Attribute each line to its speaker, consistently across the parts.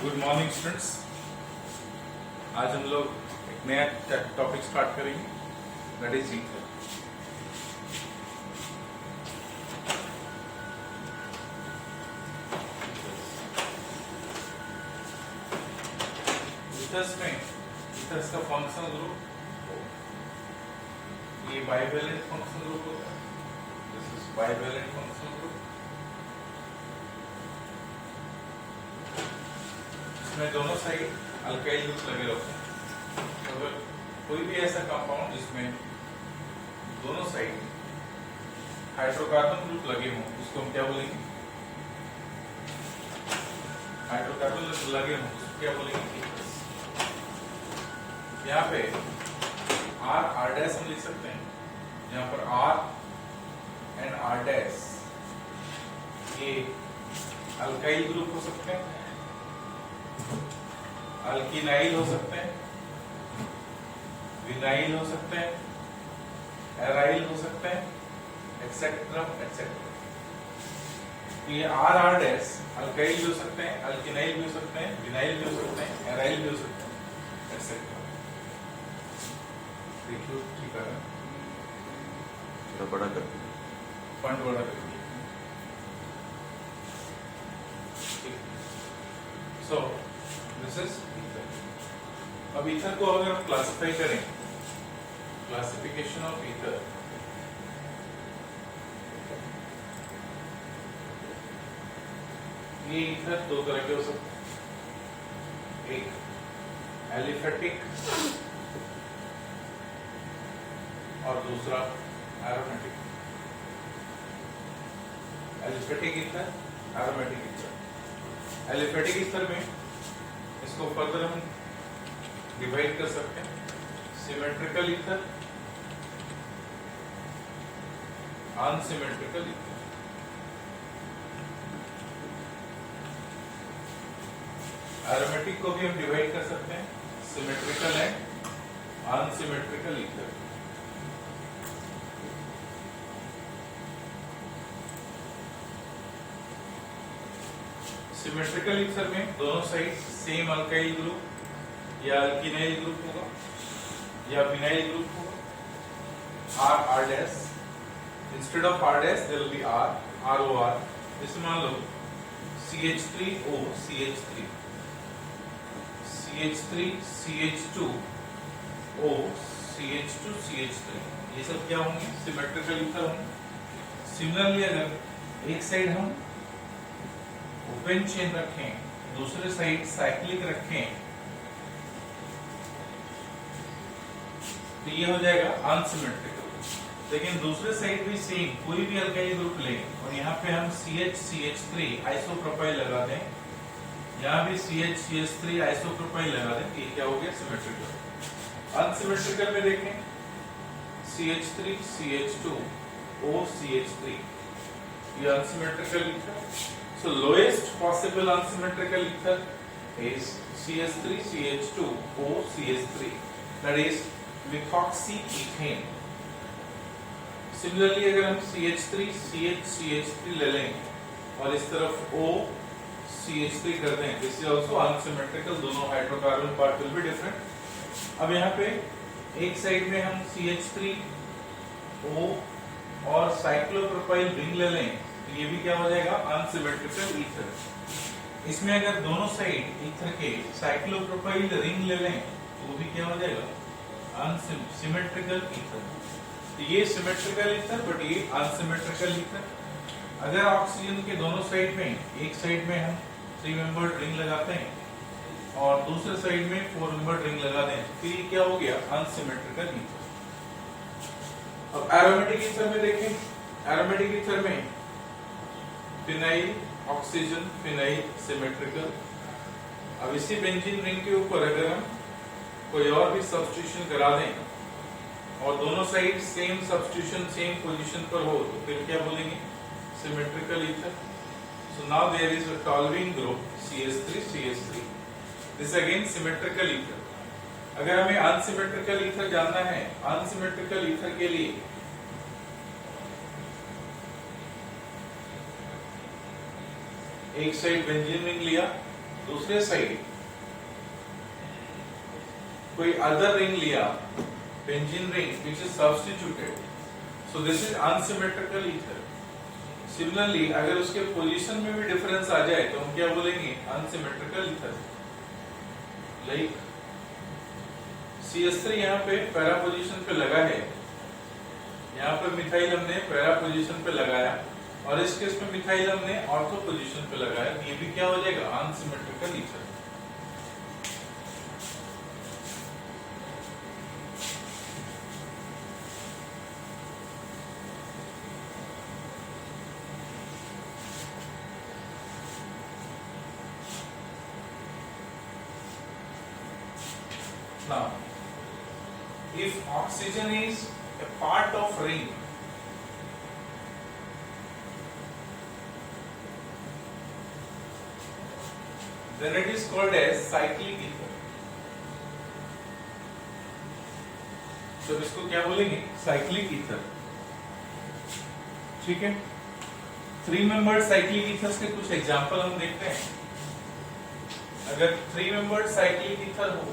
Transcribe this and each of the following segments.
Speaker 1: Good morning students. आज हम लोग एक नया टॉपिक स्टार्ट करेंगे, दैट इज ईथर। ईथर्स का फंक्शनल ग्रुप ये बाइवेलेंट फंक्शनल ग्रुप होता है। This is bivalent functional group. इसमें दोनों साइड अल्काइल ग्रुप लगे होते हैं। अगर कोई भी ऐसा कंपाउंड जिसमें दोनों साइड हाइड्रोकार्बन ग्रुप लगे हों उसको हम क्या बोलेंगे? हाइड्रोकार्बन लगे हों उसको क्या बोलेंगे? यहाँ पे आर डैश हम लिख सकते हैं। यहाँ पर आर एंड आर डैश ये अल्काइल ग्रुप हो सकते हैं, अल्किनाइल हो सकते हैं, विनाइल हो सकते हैं, एराइल हो सकते हैं, एक्सेट्रा एक्सेट्रा। तो ये आर डैश अल्काइल भी हो सकते हैं, अल्किनाइल भी हो सकते हैं, विनाइल भी हो सकते हैं, एराइल भी हो सकते हैं, एक्सेट्रा। देखिए ठीक है,
Speaker 2: थोड़ा बड़ा कर दीजिए,
Speaker 1: फंड बड़ा कर दिया। सो दिस इज ईथर। अब ईथर को अगर हम क्लासिफाई करें, क्लासिफिकेशन ऑफ ईथर, ये ईथर दो तरह के हो सकते हैं। एक एलिफेटिक और दूसरा aromatic. Aliphatic ether, aromatic ether. Aliphatic ether में इसको फर्दर हम डिवाइड कर सकते हैं, symmetrical ether, unsymmetrical ether. Aromatic को भी हम डिवाइड कर सकते हैं, symmetrical and unsymmetrical ether. Symmetrical ether में दोनों साइड सेम अल्काइल ग्रुप या अल्किनाइल ग्रुप होगा या विनाइल ग्रुप होगा। R dash, instead of R dash there will be R O R. जैसे मान लो CH3O CH3, CH3 CH2O CH2 CH3, ये सब क्या होंगे? सिमेट्रिकल ईथर होंगे। सिमिलरली अगर एक साइड हम ओपन चेन रखें, दूसरे साइड साइक्लिक रखें, तो ये हो जाएगा अनसिमेट्रिकल। लेकिन दूसरे साइड भी सेम कोई भी अल्काइल ग्रुप लें और यहाँ पे हम CH3 आइसोप्रोपाइल लगा दें, यहाँ भी CH3 आइसोप्रोपाइल लगा दें, ये क्या हो गया? सिमेट्रिकल। अनसिमेट्रिकल में देखें, CH3 CH2O CH3, ये unsymmetrical ether. So lowest possible unsymmetrical ether is CH3 CH2O CH3, that is methoxyethane. Similarly अगर हम CH3 CH3 ले लें और इस तरफ O CH3 कर दें, this is also unsymmetrical, दोनों hydrocarbon part will be different। अब यहाँ पे एक साइड में हम CH3O और साइक्लोप्रोपाइल रिंग ले लें, तो ये भी क्या हो जाएगा? Unsymmetrical ether. इसमें अगर दोनों साइड ईथर के साइक्लोप्रोपाइल रिंग ले लें तो वो भी क्या हो जाएगा? Unsymmetrical ether. तो ये सिमेट्रिकल ईथर बट ये अनसिमेट्रिकल ईथर। अगर ऑक्सीजन के दोनों साइड में, एक साइड में हम 3 मेंबर्ड रिंग लगाते हैं और दूसरे साइड में 4 मेंबर्ड रिंग लगा दें, तो ये क्या हो गया? Unsymmetrical ether. अब एरोमेटिक ईथर में देखें, एरोमेटिक ईथर में फिनाइल ऑक्सीजन फिनाइल सिमेट्रिकल। अब इसी बेंजीन रिंग के ऊपर अगर हम कोई और भी सब्स्टिट्यूशन करा दें और दोनों side same substitution same position पर हो तो फिर क्या बोलेंगे? Symmetrical ether. So now there is a टॉल्विंग group CH3 CH3, this again symmetrical ether. अगर हमें अनसिमेट्रिकल ईथर जानना है, अनसिमेट्रिकल ईथर के लिए एक साइड बेंजीन रिंग लिया दूसरे साइड कोई अदर रिंग लिया, benzene ring which is substituted, so this is unsymmetrical ether. Similarly, अगर उसके पोजीशन में भी डिफरेंस आ जाए तो हम क्या बोलेंगे? Unsymmetrical ether. लाइक CH3 यहाँ पे पैरा पोजीशन पे लगा है, यहाँ पे मिथाइल हमने पैरा पोजीशन पे लगाया, और इस केस में मिथाइल हमने ऑर्थो पोजीशन पे लगाया. ये भी क्या हो जाएगा? Unsymmetrical ether. Now, if oxygen is a part of ring, then it is called as cyclic ether. तो इसको क्या बोलेंगे? cyclic ether. ठीक है? 3 membered cyclic ethers के कुछ एग्जाम्पल हम देखते हैं. अगर 3 membered cyclic ether हो,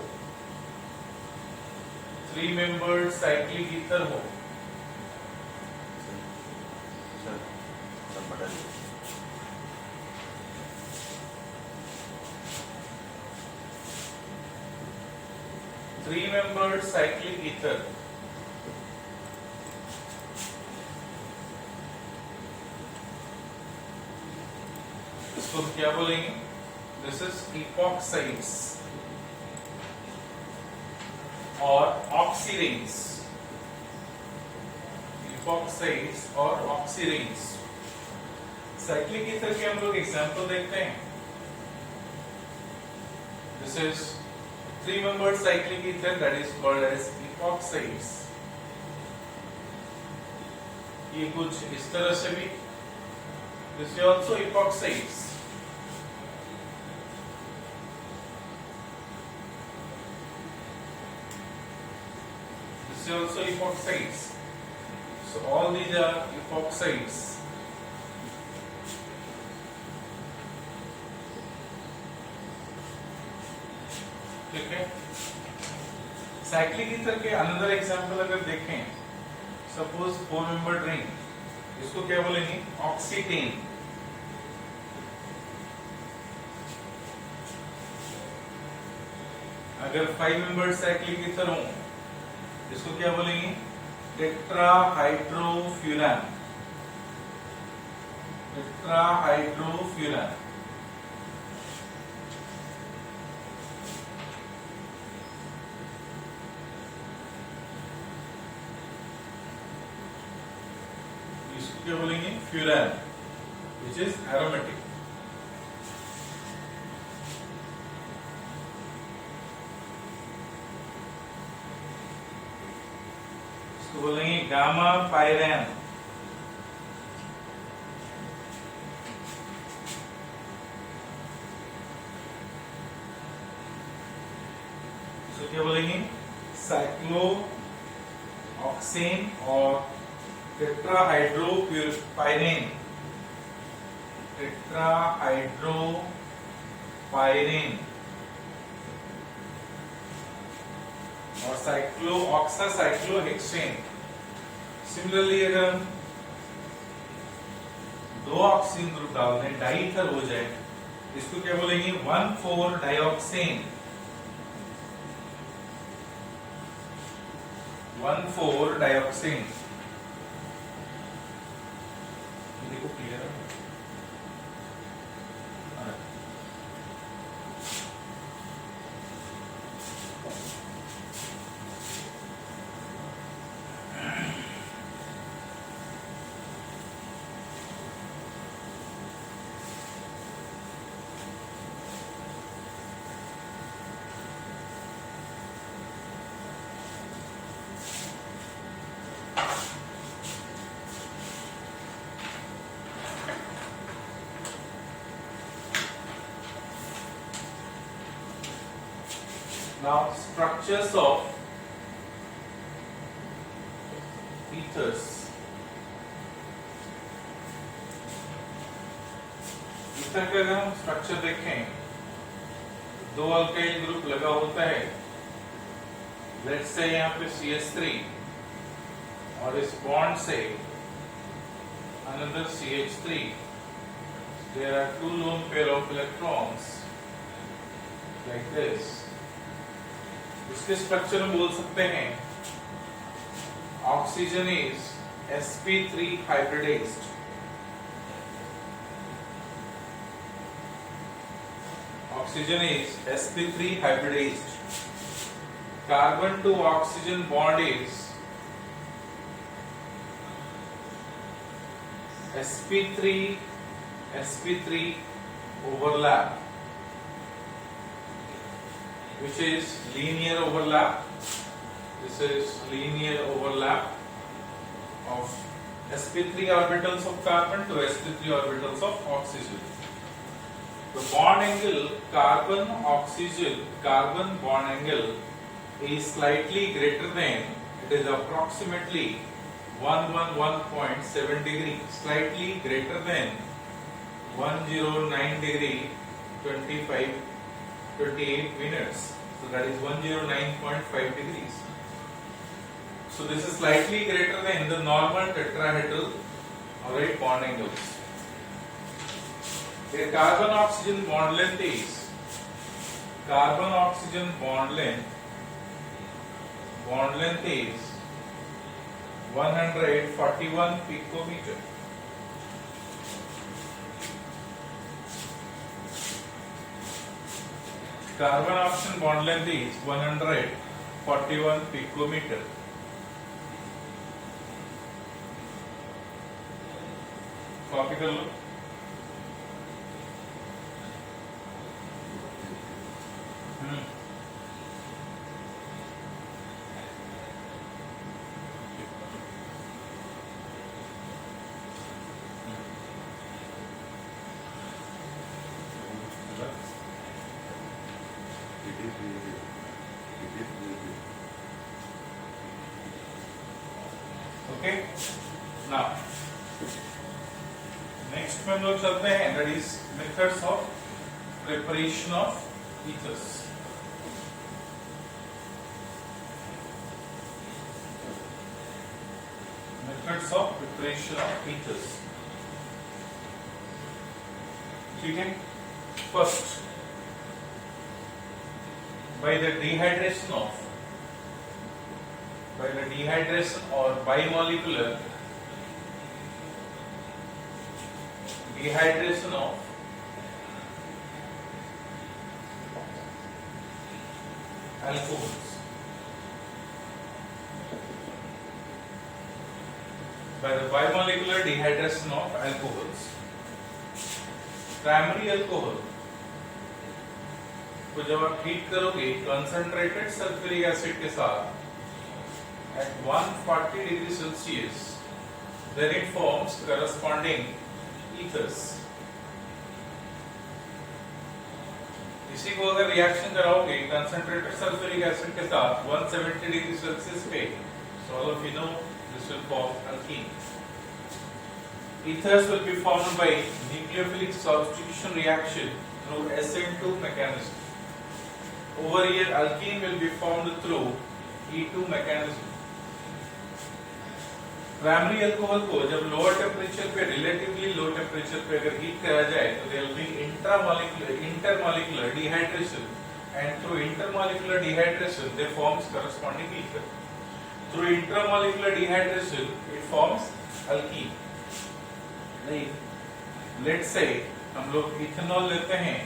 Speaker 1: 3 membered cyclic ether हो,
Speaker 2: सर बता दीजिए.
Speaker 1: 3 membered cyclic ether इसको क्या बोलेंगे? दिस इज epoxides और oxyrings. epoxides और oxyrings. साइक्लिक ईथर के हम लोग एग्जांपल देखते हैं. This is 3 membered cyclic ether that is called as epoxides. ये कुछ इस तरह से भी, this is also epoxides. This is also epoxides. So all these are epoxides. ठीक है. साइक्लिक ईथर के अनदर एग्जांपल अगर देखें, सपोज 4 membered ring, इसको क्या बोलेंगे? ऑक्सीटेन. अगर 5 membered साइक्लिक ईथर हो, इसको क्या बोलेंगे? टेट्राहाइड्रोफ्यूरान. टेट्राहाइड्रोफ्यूरान. इसको क्या बोलेंगे? Furan, which is aromatic. इसको बोलेंगे गामा पायरैन. इसको क्या बोलेंगे? साइक्लोऑक्सेन और टेट्राहाइड्रोपाइरेन. टेट्राहाइड्रोपाइरेन और साइक्लोऑक्सासाइक्लोहेक्सेन. सिमिलरली अगर हम 2 ऑक्सीजन ग्रुप डाल दें, डाईथर हो जाए, इसको क्या बोलेंगे? 1,4-डाइऑक्सेन. 1,4-डाइऑक्सेन. देखो क्लियर है? Now, structures of ethers. Ether का अगर हम स्ट्रक्चर देखें, दो अल्काइल ग्रुप लगा होता है, लेट्स से यहाँ पे CH3 और इस बॉन्ड से another CH3, there are two lone pair of electrons like this. इसके स्ट्रक्चर में बोल सकते हैं oxygen is sp3 hybridized. Oxygen is sp3 hybridized. Carbon to oxygen bond is sp3 overlap, which is linear overlap. This is linear overlap of sp3 orbitals of carbon to sp3 orbitals of oxygen. The bond angle carbon bond angle is slightly greater than, it is approximately 111.7 degree, slightly greater than 109 degree 28 minutes. So that is 109.5 degrees. So this is slightly greater than the normal tetrahedral, alright, bond angles. The carbon oxygen bond length is 141 picometer. Carbon oxygen bond length is 141 picometer. Copy कर लो. Okay, now next में हम लोग चलते हैं, that is methods of preparation of ethers. Methods of preparation of ethers. ठीक है, first by the dehydration or bimolecular dehydration of alcohols. By the bimolecular dehydration of alcohols. Primary alcohol को जब आप हीट करोगे कंसंट्रेटेड सल्फ्यूरिक एसिड के साथ at 140 degree Celsius, then it forms corresponding ethers. इसी को अगर रिएक्शन कराओगे कंसंट्रेटेड सल्फ्यूरिक एसिड के साथ 170 डिग्री सेल्सियस पे, so all of you know this will form alkene. Ethers will be formed by nucleophilic substitution reaction through SN2 mechanism. Over here alkene will be formed through E2 mechanism. Primary alcohol को जब lower temperature पे, relatively low temperature पे अगर heat करा जाए तो there will be intermolecular dehydration, and through intermolecular dehydration they forms corresponding ether. Through intermolecular dehydration it forms alkene. नहीं, let's say हम लोग इथेनॉल लेते हैं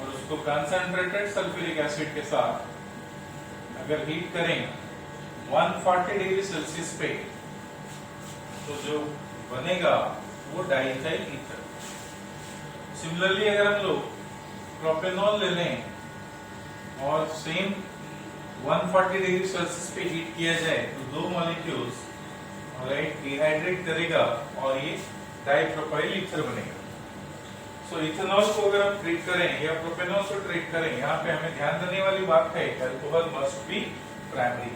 Speaker 1: और उसको कंसंट्रेटेड सल्फ्यूरिक एसिड के साथ अगर हीट करें 140 डिग्री सेल्सियस पे, तो जो बनेगा वो डाइथाइल ईथर. सिमिलरली अगर हम लोग प्रोपेनॉल ले लें और सेम 140 डिग्री सेल्सियस पे हीट किया जाए तो दो मॉलिक्यूल्स ऑलराइट डिहाइड्रेट करेगा और ये डाइप्रोपाइल ईथर बनेगा. सो इथेनॉल को अगर हम ट्रीट करें या प्रोपेनॉल को ट्रीट करें, यहाँ पे हमें ध्यान देने वाली बात है alcohol must be primary.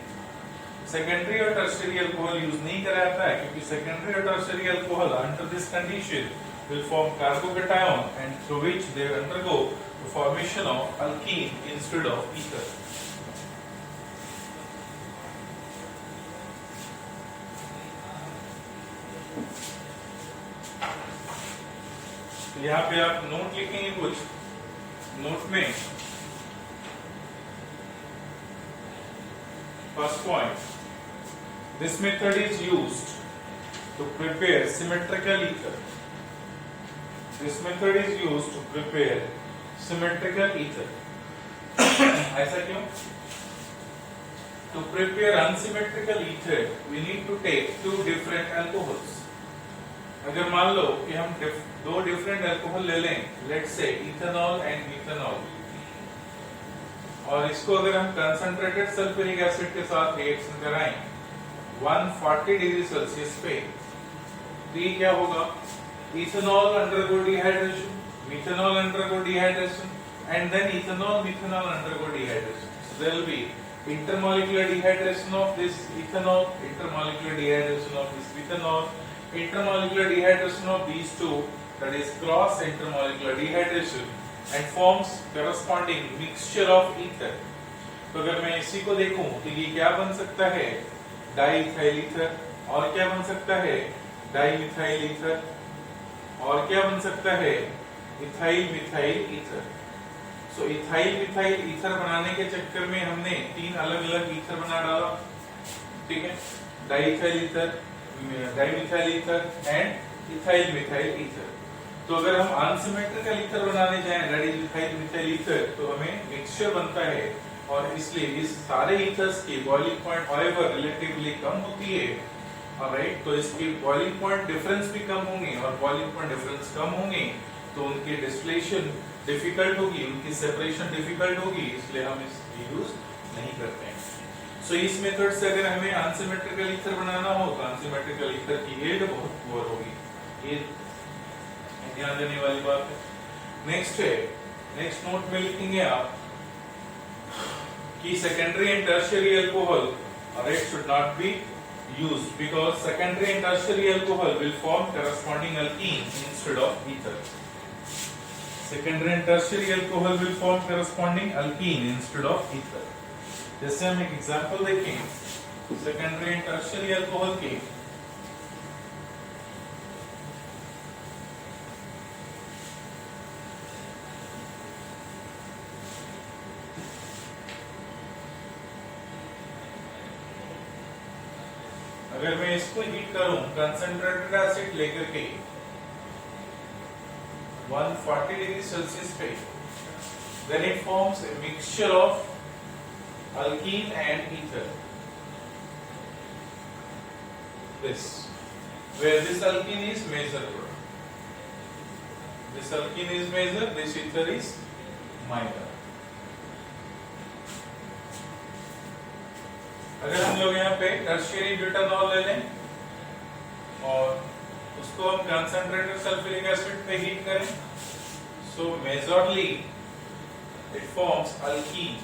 Speaker 1: Secondary और टर्शियरी अल्कोहल यूज नहीं करा जाता है क्योंकि सेकेंडरी और tertiary alcohol under this condition will form carbocation and through which they undergo the formation of alkene instead of ether. यहाँ पे आप नोट लिखेंगे कुछ, नोट में first point, this method is used to prepare symmetrical ether. This method is used to prepare symmetrical ether. ऐसा क्यों? To prepare unsymmetrical ether, we need to take two different alcohols. अगर मान लो कि हम दो डिफरेंट अल्कोहल ले लें, let's say ethanol and methanol, और इसको अगर हम कंसंट्रेटेड सल्फ्यूरिक एसिड के साथ रिएक्शन कराएं 140 डिग्री सेल्सियस पे, तो ये क्या होगा? Ethanol undergo dehydration, methanol undergo dehydration, and then ethanol methanol undergo dehydration. So there will be intermolecular dehydration of this ethanol, intermolecular dehydration of this methanol, intermolecular dehydration of these two, that is cross intermolecular dehydration, and forms corresponding mixture of ether. तो अगर मैं इसी को देखूं तो ये क्या बन सकता है? Diethyl ether. और क्या बन सकता है? Dimethyl ether. और क्या बन सकता है? Ethyl methyl ether. So ethyl methyl ether बनाने के चक्कर में हमने तीन अलग अलग ईथर बना डाला. ठीक है, diethyl ether, dimethyl ether and ethyl methyl ether. तो अगर हम अनसिमेट्रिकल ईथर बनाने जाएं, that is ethyl methyl ether, तो हमें मिक्सचर बनता है, और इसलिए इस सारे ईथर्स की बॉइलिंग पॉइंट हाउएवर रिलेटिवली कम होती है. ऑलराइट, तो इसकी बॉइलिंग पॉइंट डिफरेंस भी कम होंगे, और बॉइलिंग पॉइंट डिफरेंस कम होंगे तो उनकी डिस्टिलेशन डिफिकल्ट होगी, उनकी सेपरेशन डिफिकल्ट होगी, इसलिए हम इसकी यूज नहीं करते हैं. सो इस मेथड से अगर हमें अनसिमेट्रिकल ईथर बनाना हो तो अनसिमेट्रिकल ईथर की यील्ड बहुत पुअर होगी. ये ध्यान देने वाली बात है. नेक्स्ट है, नेक्स्ट नोट में लिखेंगे आप कि secondary and tertiary alcohol alright should not be used because secondary and tertiary alcohol will form corresponding alkene instead of ether. Secondary and tertiary alcohol will form corresponding alkene instead of ether. जैसे हम एक example देखें secondary and tertiary alcohol की. अगर मैं इसको heat करूं concentrated acid लेकर के 140 डिग्री सेल्सियस पे, then it forms a mixture of alkene and ether. This, where this alkene is major product. This alkene is major, this ether is minor. अगर हम लोग यहाँ पे टर्शियरी ब्यूटानॉल ले लें और उसको हम कंसंट्रेटेड सल्फ्यूरिक एसिड पे हीट करें, so majorly it forms alkene.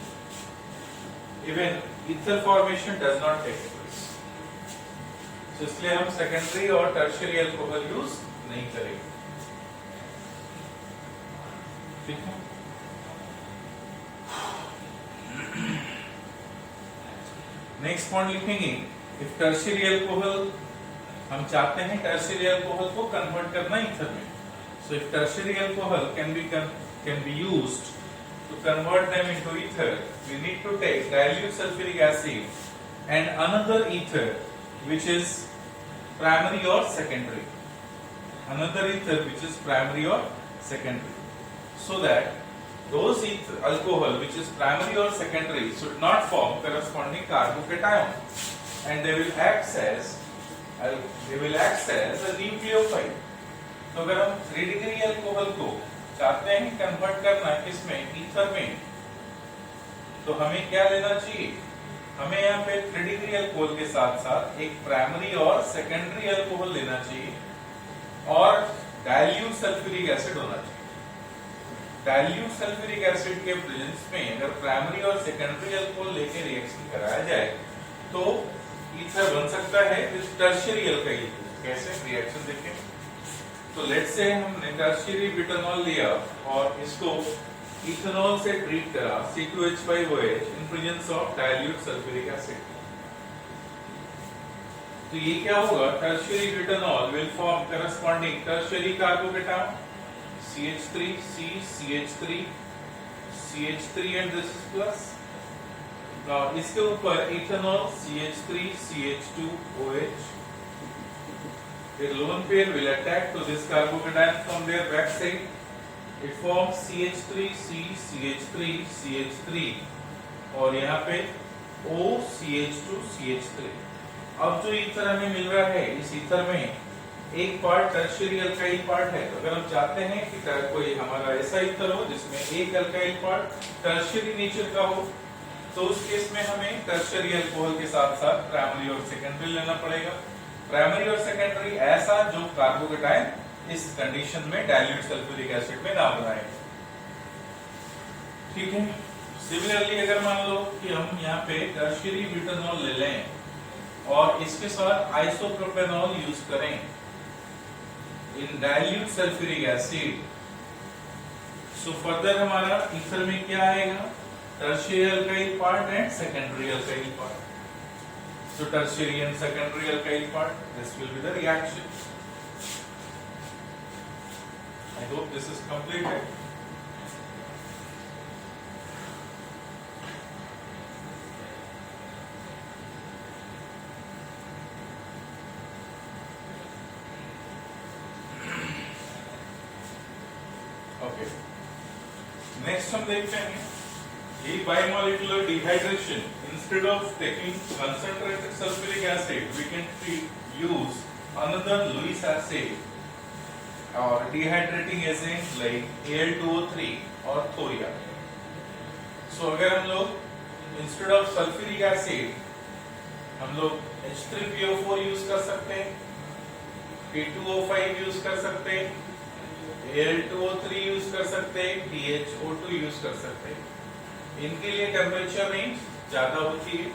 Speaker 1: Even ether formation does not take place. So इसलिए हम सेकेंडरी और टर्शियरी अल्कोहल यूज नहीं करेंगे. ठीक है. नेक्स्ट पॉइंट लिखेंगे, इफ टर्शियरी अल्कोहल, हम चाहते हैं टर्शियरी अल्कोहल को कन्वर्ट करना ईथर में. So if tertiary alcohol can be used to convert them into ether, we need to take dilute sulphuric acid and another ether which is primary और secondary. Another ether which is primary और secondary, so that those alcohol which is primary or secondary should not form corresponding carbocation, and they will act as a nucleophile. तो अगर हम 3 degree alcohol को चाहते हैं convert करना किसमें, ether में, तो हमें क्या लेना चाहिए? हमें यहाँ पे 3 डिग्री अल्कोहल के साथ साथ एक प्राइमरी और सेकेंडरी अल्कोहल लेना चाहिए, और डाइल्यूट सल्फ्यूरिक एसिड होना चाहिए. डाइल्यूट सल्फ्यूरिक एसिड के प्रेजेंस में अगर प्राइमरी और सेकेंडरी अल्कोहल लेके रिएक्शन कराया जाए तो ईथर बन सकता है विद टर्शियरी अल्काइल. कैसे? रिएक्शन देखें. तो लेट्स से हमने टर्शियरी ब्यूटानॉल लिया और इसको इथेनॉल से ट्रीट करा C2H5OH in presence of dilute sulphuric acid. तो ये क्या होगा, tertiary butanol will form corresponding tertiary carbocation CH3 C CH3 CH3 and this is plus. इसके ऊपर ethanol CH3 CH2OH, a lone pair will attack to this carbocation from their back side. It forms CH3 C CH3 CH3 और यहाँ पे O CH2 CH3। अब जो ether हमें मिल रहा है, इस ईथर में एक पार्ट टर्शियरी अल्काइल पार्ट है। तो अगर हम चाहते हैं कि कोई हमारा ऐसा ईथर हो जिसमें एक अल्काइल पार्ट टर्शियरी नेचर का हो, तो उस केस में हमें टर्शियरी अल्कोहल के साथ साथ प्राइमरी और सेकेंडरी लेना पड़ेगा। प्राइमरी और सेकेंडरी ऐसा जो कार्बोकेटायन इस कंडीशन में डाइल्यूट सल्फ्यूरिक एसिड में ना बनाए। ठीक है। सिमिलरली अगर मान लो कि हम यहाँ पे टर्शियरी ब्यूटानॉल ले लें और इसके साथ आइसोप्रोपेनॉल यूज करें इन dilute sulphuric acid, so further हमारा ईथर में क्या आएगा, tertiary alkyl part and secondary alkyl part. So tertiary and secondary alkyl part, this will be the reaction. I hope this is completed. Okay. Next हम देखते हैं ये bimolecular dehydration. Instead of taking concentrated sulfuric acid, we can use another Lewis acid or dehydrating agent like Al2O3 or thoria. So अगर हम लोग instead of sulfuric acid हम लोग H3PO4 use कर सकते हैं, P2O5 यूज कर सकते हैं, Al2O3 यूज कर सकते हैं, THO2 यूज कर सकते हैं। इनके लिए टेम्परेचर रेंज ज्यादा होती है।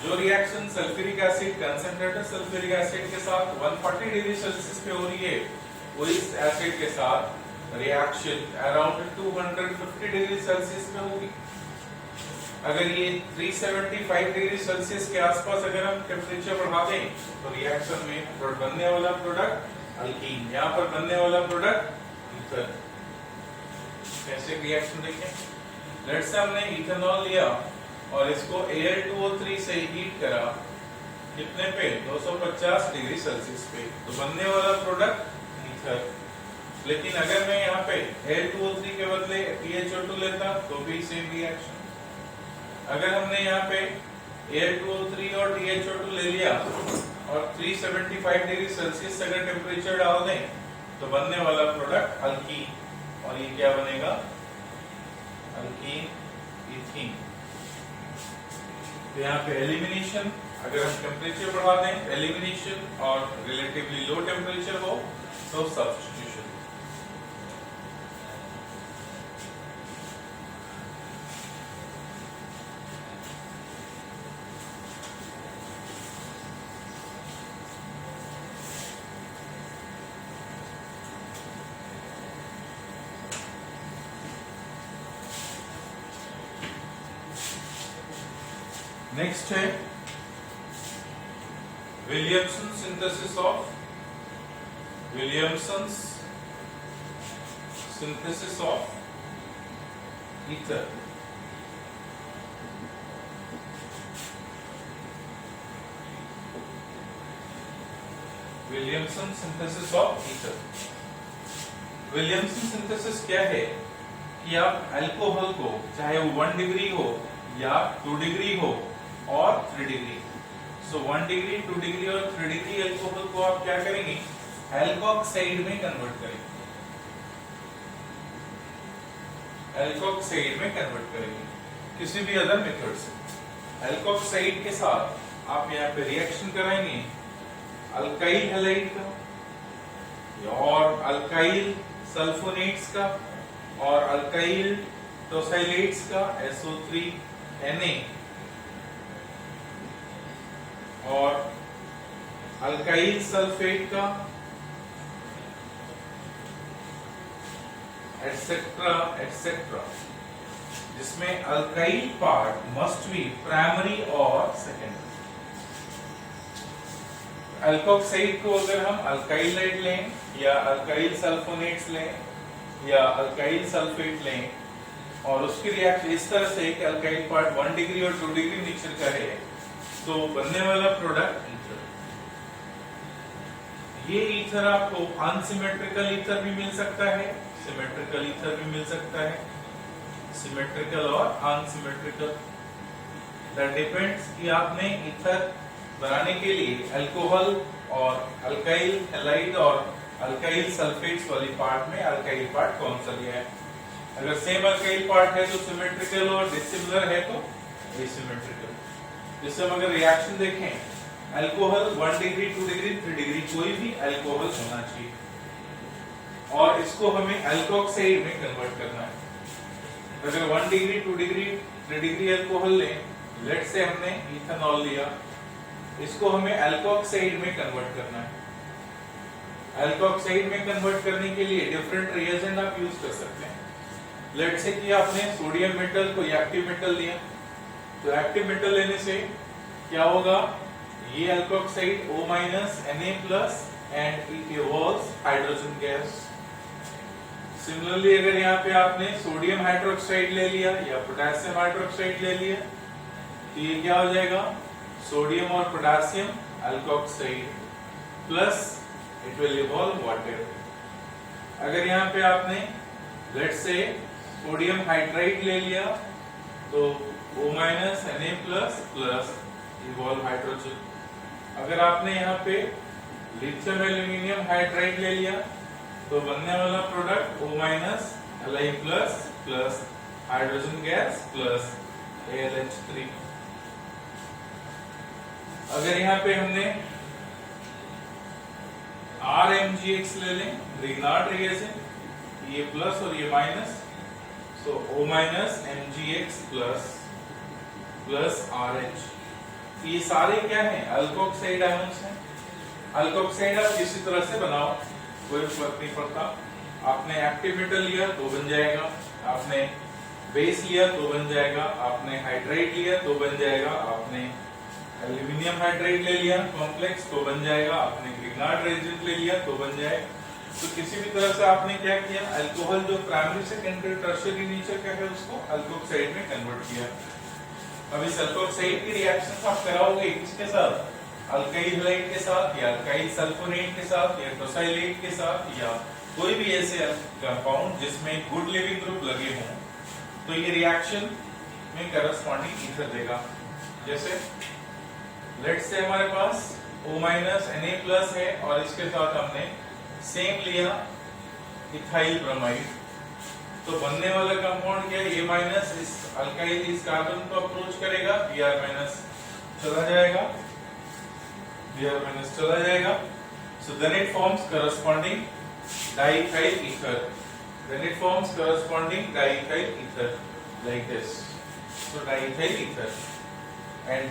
Speaker 1: जो reaction sulphuric acid concentrated sulphuric acid के साथ 140 डिग्री सेल्सियस पे हो रही है, वो इस एसिड के साथ रिएक्शन अराउंड 250 डिग्री सेल्सियस पे होगी। अगर ये 375 डिग्री सेल्सियस के आसपास अगर हम टेम्परेचर बढ़ा दें तो रिएक्शन में बनने वाला प्रोडक्ट अल्कीन, यहाँ पर बनने वाला प्रोडक्ट ईथर। कैसे रिएक्शन देखें, लेट्स से हमने इथेनॉल लिया और इसको Al2O3 से हीट करा, कितने पे, 250 डिग्री सेल्सियस पे, तो बनने वाला प्रोडक्ट ईथर। लेकिन अगर मैं यहाँ पे Al2O3 के बदले THO2 लेता तो भी सेम रिएक्शन। अगर हमने यहाँ पे Al2O3 और THO2 ले लिया और 375 डिग्री सेल्सियस से अगर टेम्परेचर डाल दें तो बनने वाला प्रोडक्ट अल्कीन, और ये क्या बनेगा, अल्कीन इथीन। तो यहाँ पे एलिमिनेशन, अगर हम टेम्परेचर बढ़ा दें एलिमिनेशन और रिलेटिवली लो टेम्परेचर हो तो सब्स्टिट्यूशन। नेक्स्ट है Williamson synthesis of ether. Williamson synthesis of ether. Williamson synthesis क्या है कि आप अल्कोहल को चाहे वो 1 डिग्री हो या 2 डिग्री हो और 3 डिग्री, सो 1 डिग्री 2 डिग्री और 3 डिग्री अल्कोहल को आप क्या करेंगे, एल्कोक्साइड में कन्वर्ट करेंगे, एल्कोक्साइड में कन्वर्ट करेंगे किसी भी अदर मेथड से। एल्कोक्साइड के साथ आप यहाँ पे रिएक्शन कराएंगे अल्काइल हैलाइड का और अल्काइल सल्फोनेट्स का और अल्काइल टोसाइलेट्स का SO3Na और अल्काइल सल्फेट का एटसेट्रा एटसेट्रा, जिसमें alkyl part must be primary और सेकेंडरी। अल्कोक्साइड को अगर हम अल्काइल लाइट लें या अल्काइल सल्फोनेट्स लें या अल्काइल सल्फेट लें और उसकी रिएक्शन इस तरह से कि अल्काइल पार्ट 1 डिग्री और 2 डिग्री नेचर का है, तो बनने वाला प्रोडक्ट ईथर। ये ईथर आपको अनसिमेट्रिकल ईथर भी मिल सकता है, सिमेट्रिकल ईथर भी मिल सकता है, सिमेट्रिकल और अनसिमेट्रिकल, दैट डिपेंड्स कि आपने ईथर बनाने के लिए अल्कोहल और अल्काइल हैलाइड और अल्काइल सल्फेट्स वाली पार्ट में अल्काइल पार्ट कौन सा लिया है। अगर सेम अल्काइल पार्ट है तो सिमेट्रिकल और डिसिमिलर है तो एसिमेट्रिकल। जैसे हम अगर रिएक्शन देखें, अल्कोहल 1 डिग्री 2 डिग्री 3 डिग्री कोई भी अल्कोहल होना चाहिए और इसको हमें अल्कोक्साइड में कन्वर्ट करना है। अगर 1 डिग्री 2 डिग्री 3 डिग्री अल्कोहल लें, लेट से हमने इथेनॉल लिया, इसको हमें अल्कोक्साइड में कन्वर्ट करना है। अल्कोक्साइड में कन्वर्ट करने के लिए डिफरेंट रिएजेंट आप यूज कर सकते हैं। लेट से कि आपने सोडियम मेटल को एक्टिव मेटल लिया, तो एक्टिव मेटल लेने से क्या होगा, ये alkoxide O- Na+ and it evolves hydrogen gas. Similarly अगर यहाँ पे आपने सोडियम हाइड्रोक्साइड ले लिया या पोटेशियम हाइड्रोक्साइड ले लिया, तो ये क्या हो जाएगा, सोडियम और potassium alkoxide plus it will evolve water. अगर यहाँ पे आपने लेट से सोडियम हाइड्राइड ले लिया, तो O- Na+ plus evolve hydrogen. अगर आपने यहाँ पे लिथियम एल्यूमिनियम हाइड्राइड ले लिया, तो बनने वाला product O- Li+ plus hydrogen gas plus AlH3। अगर यहाँ पे हमने RMgX ले लें, रिग्नार्ड रिएजेंट, ये प्लस और ये माइनस, सो O- MgX प्लस RH। ये सारे क्या हैं, अल्कोक्साइड आयंस हैं। अल्कोक्साइड आप किसी तरह से बनाओ, कोई फर्क नहीं पड़ता। आपने एक्टिव मेटल लिया तो बन जाएगा, आपने बेस लिया तो बन जाएगा, आपने हाइड्राइड लिया तो बन जाएगा, आपने एल्यूमिनियम हाइड्राइड ले लिया कॉम्प्लेक्स तो बन जाएगा, आपने ग्रिग्नार्ड रेजेंट ले लिया तो बन जाएगा। तो किसी भी तरह से आपने क्या किया, अल्कोहल जो प्राइमरी सेकेंडरी टर्शियरी नेचर का है उसको अल्कोक्साइड में कन्वर्ट किया। अब इस अल्कोक्साइड की रिएक्शन आप कराओगे किसके साथ, अल्काइल हैलाइड के साथ या अल्काइल सल्फोनेट के साथ या टोसाइलेट के साथ या कोई भी ऐसे कंपाउंड जिसमें गुड लिविंग ग्रुप लगे हों, तो ये रिएक्शन में करस्पॉन्डिंग ईथर देगा। जैसे लेट से हमारे पास O- Na+ है और इसके साथ हमने सेम लिया इथाइल ब्रोमाइड, तो बनने वाला कंपाउंड क्या है, A- इस अल्काइल इस कार्बन को अप्रोच करेगा, Br- चला जाएगा, Br- चला जाएगा, so then it forms corresponding diethyl ether, then it forms corresponding diethyl ether like this, so diethyl ether and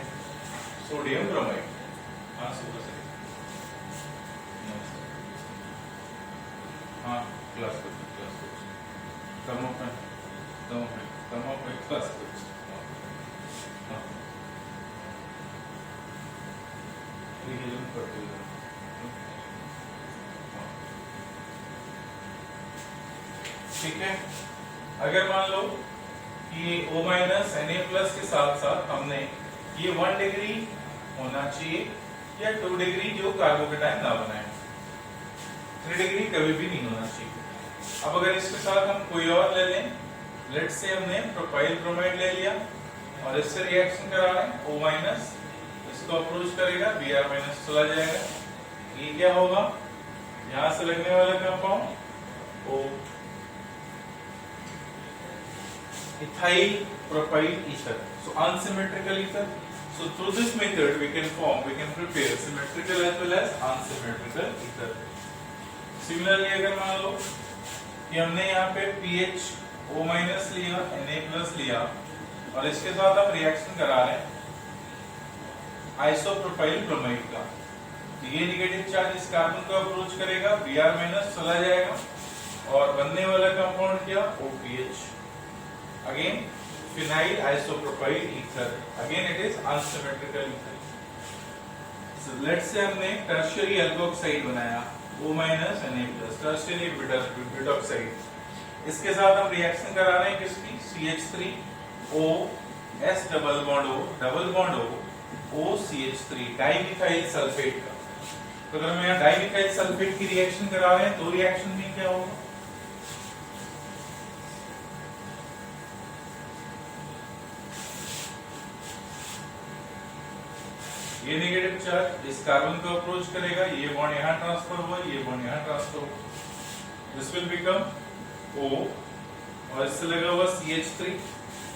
Speaker 1: sodium bromide। हाँ सुबह से हाँ class come up class revision करते हुए ठीक है। अगर मान लो कि O- Na+ के साथ साथ हमने ये 1 डिग्री होना चाहिए या 2 डिग्री जो कार्बोकेटाइन ना बनाए, 3 डिग्री कभी भी नहीं होना चाहिए। अब अगर इसके साथ हम कोई और ले लें, लेट से हमने प्रोपाइल ब्रोमाइड ले लिया और इससे रिएक्शन करा रहे हैं, O- इसको अप्रोच करेगा, Br- चला जाएगा, ये क्या होगा, यहां से लगने वाला compound O ethyl propyl ether, so unsymmetrical ether। So through this method we can prepare symmetrical as well as unsymmetrical ether। Similarly अगर मान लो कि हमने यहाँ पे pH O- लिया, Na+ लिया और इसके साथ हम रिएक्शन करा रहे हैं आइसोप्रोपाइल ब्रोमाइड का, तो ये नेगेटिव चार्ज इस कार्बन को अप्रोच करेगा, Br- चला जाएगा और बनने वाला कंपाउंड क्या, OPH। Again phenyl isopropyl ether, again it is unsymmetrical ether. So let's say हमने टर्शियरी एल्कोक्साइड बनाया O- Na+, टर्शियरी ब्यूटॉक्साइड, इसके साथ हम रिएक्शन करा रहे हैं किसकी, CH3O S double bond O OCH3 dimethyl sulphate का। तो अगर हम यहाँ डाइमिथाइल सल्फेट की रिएक्शन करा रहे हैं तो रिएक्शन में क्या होगा, ये नेगेटिव चार्ज इस कार्बन को अप्रोच करेगा, ये बॉन्ड यहां ट्रांसफर हुआ, ये बॉन्ड यहां ट्रांसफर हुआ, दिस विल बिकम O और इससे लगा हुआ CH3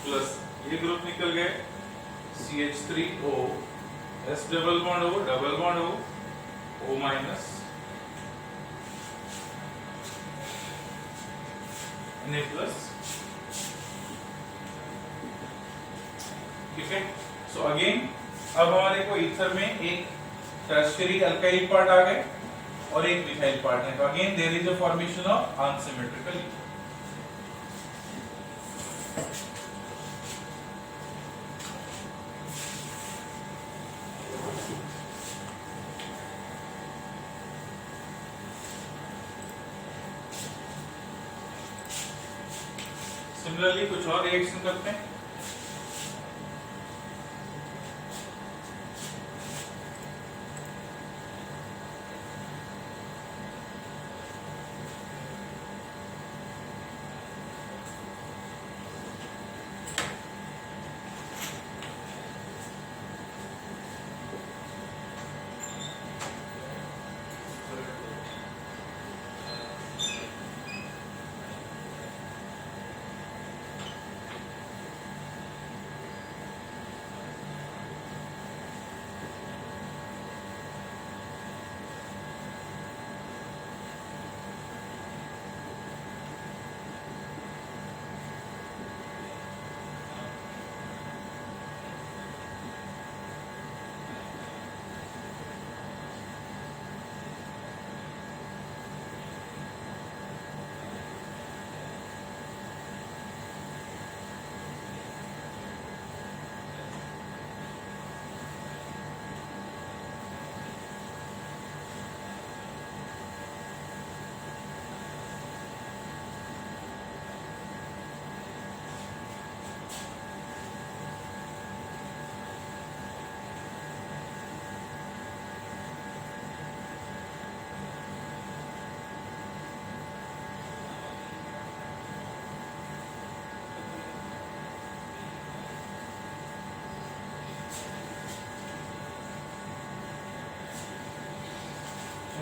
Speaker 1: प्लस ये ग्रुप निकल गए CH3O S double bond O O minus Na plus. ठीक है, सो अगेन अब हमारे को ईथर में एक टर्शियरी अल्काइल पार्ट आ गए और एक मिथाइल पार्ट है, तो again there is a formation of unsymmetrical ether. Similarly कुछ और रिएक्शन करते हैं।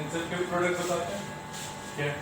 Speaker 1: इनसे क्यों प्रोडक्ट बताते हैं क्या,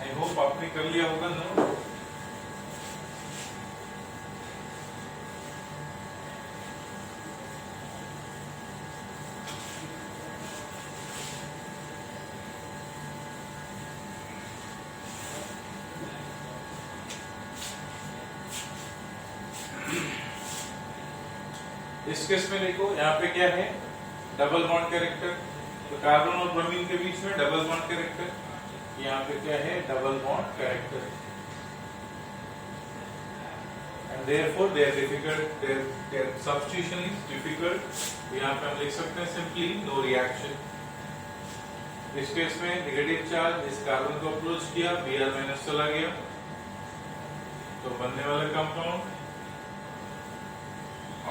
Speaker 1: आई होप आपने कर लिया होगा ना। इस केस में देखो यहाँ पे क्या है, डबल बॉन्ड कैरेक्टर, तो कार्बन और ब्रोमीन के बीच में डबल बॉन्ड कैरेक्टर, यहाँ पे क्या है, double bond character, and therefore they are difficult, their substitution is difficult. यहाँ पे हम लिख सकते हैं सिंपली नो रिएक्शन। इस केस में नेगेटिव चार्ज इस कार्बन को अप्रोच किया, Br- चला गया, तो बनने वाला कंपाउंड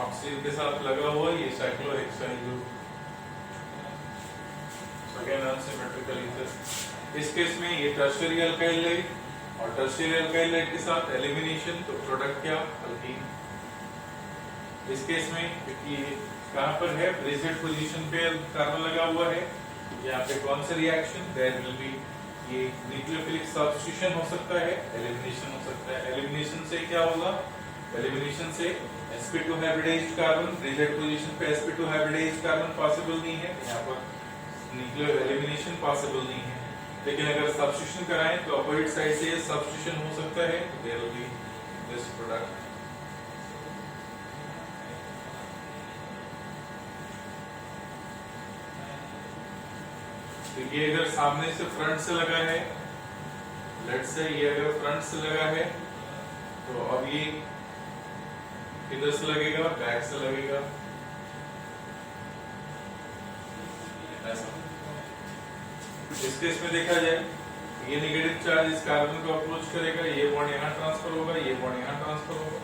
Speaker 1: ऑक्सीजन के साथ लगा हुआ ये cyclohexyl group, again unsymmetrical ether. इस केस में ये टर्शियरी अल्काइल लाइट और टर्शियरी अल्काइल लाइट के साथ एलिमिनेशन, तो प्रोडक्ट क्या, अल्कीन। इस केस में क्योंकि कहां पर है? ब्रेजेड पोजीशन पे कार्बन लगा हुआ है। यहाँ पे कौन सा रिएक्शन? देयर विल बी ये न्यूक्लियोफिलिक सब्स्टिट्यूशन हो सकता है, एलिमिनेशन हो सकता है। एलिमिनेशन से क्या होगा? एलिमिनेशन से sp2 हाइब्रिडाइज्ड कार्बन, ब्रेजेड पोजीशन पे sp2 हाइब्रिडाइज्ड कार्बन पॉसिबल नहीं है, यहाँ पर न्यूक्लियो एलिमिनेशन पॉसिबल नहीं है। लेकिन अगर सब्स्टिट्यूशन कराएं तो अपोजिट साइड से सब्स्टिट्यूशन हो सकता है, there will be this product. तो ये अगर सामने से फ्रंट से लगा है, लेट्स से ये अगर फ्रंट से लगा है तो अब ये किधर से लगेगा? बैक से लगेगा, ऐसा। इस केस में देखा जाए ये नेगेटिव चार्ज इस कार्बन को अप्रोच करेगा, ये बॉन्ड यहाँ ट्रांसफर होगा, ये बॉन्ड यहाँ ट्रांसफर होगा।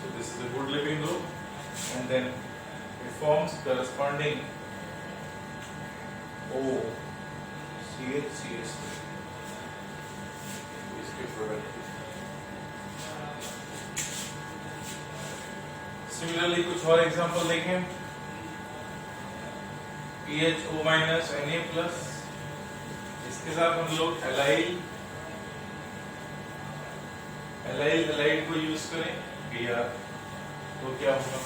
Speaker 1: So this is a good leaving group and then it forms corresponding O CH इसके प्रोडक्ट। सिमिलरली कुछ और एग्जांपल देखें। PHO माइनस Na प्लस, इसके साथ हम लोग एलाइल को यूज करें Br, तो क्या होगा?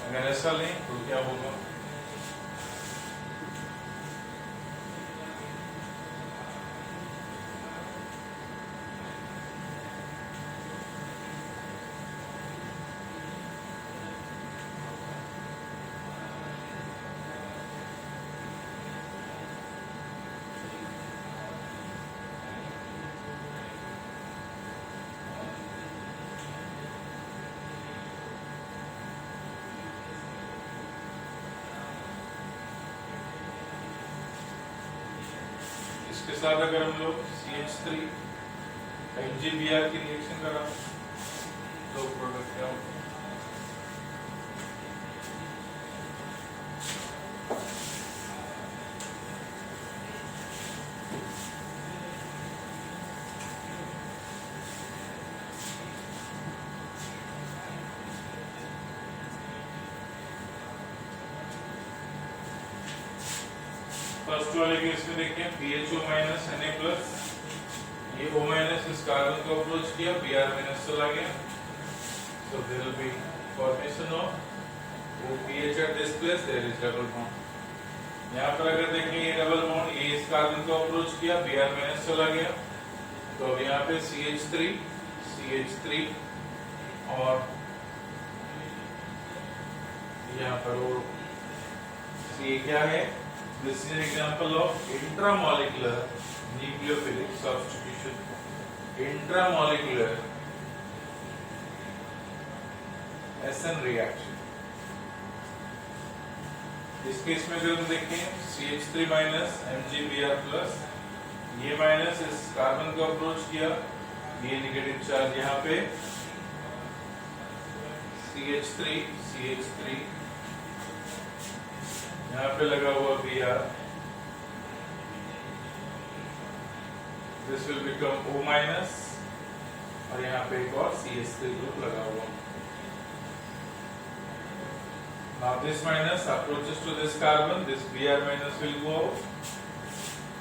Speaker 1: अगर ऐसा लें तो क्या होगा? इसके साथ अगर हम लोग CH3 MgBr की रिएक्शन करा तो प्रोडक्ट क्या होगा? फर्स्ट वाले केस में देखिए PHO माइनस Na प्लस, ये O माइनस इस कार्बन को अप्रोच किया, Br माइनस चला गया, so there will be formation of OPH at this place, there is double bond। यहाँ पर अगर देखें ये डबल बॉन्ड, ये इस कार्बन को अप्रोच किया, Br माइनस चला गया, तो अब यहाँ पे CH3 और यहाँ पर वो ये क्या है? This is an example of intramolecular nucleophilic substitution। Intramolecular SN reaction। इस केस में अगर हम देखें CH3 माइनस MgBr प्लस, ये माइनस इस कार्बन को अप्रोच किया, ये नेगेटिव चार्ज यहाँ पे CH3 यहाँ पे लगा हुआ Br, this will become O minus और यहाँ पे एक और CH3 ग्रुप लगा हुआ। Now this minus approaches to this carbon, this Br minus will go out,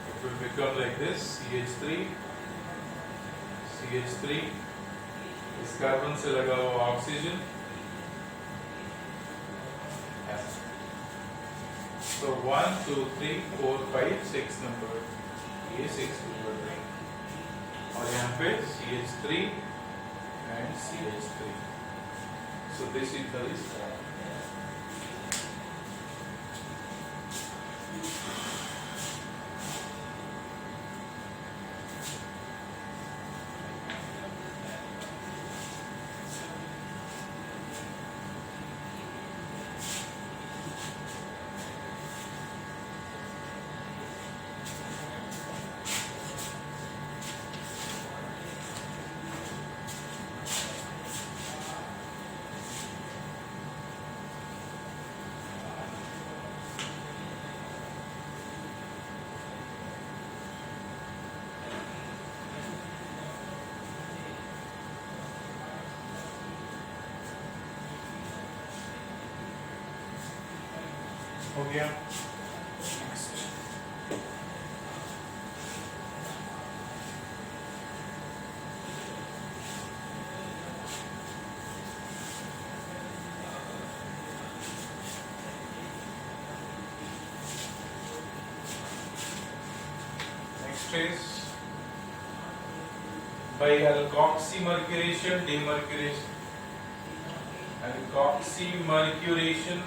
Speaker 1: it will become like this CH3, इस कार्बन से लगा हुआ ऑक्सीजन। So 1, 2, 3, 4, 5, 6 नंबर, ये 6 नंबर रिंग और यहाँ पे CH3 and CH3। So this ether is formed। हो गया। Next is by alkoxymercuration demercuration. Alkoxymercuration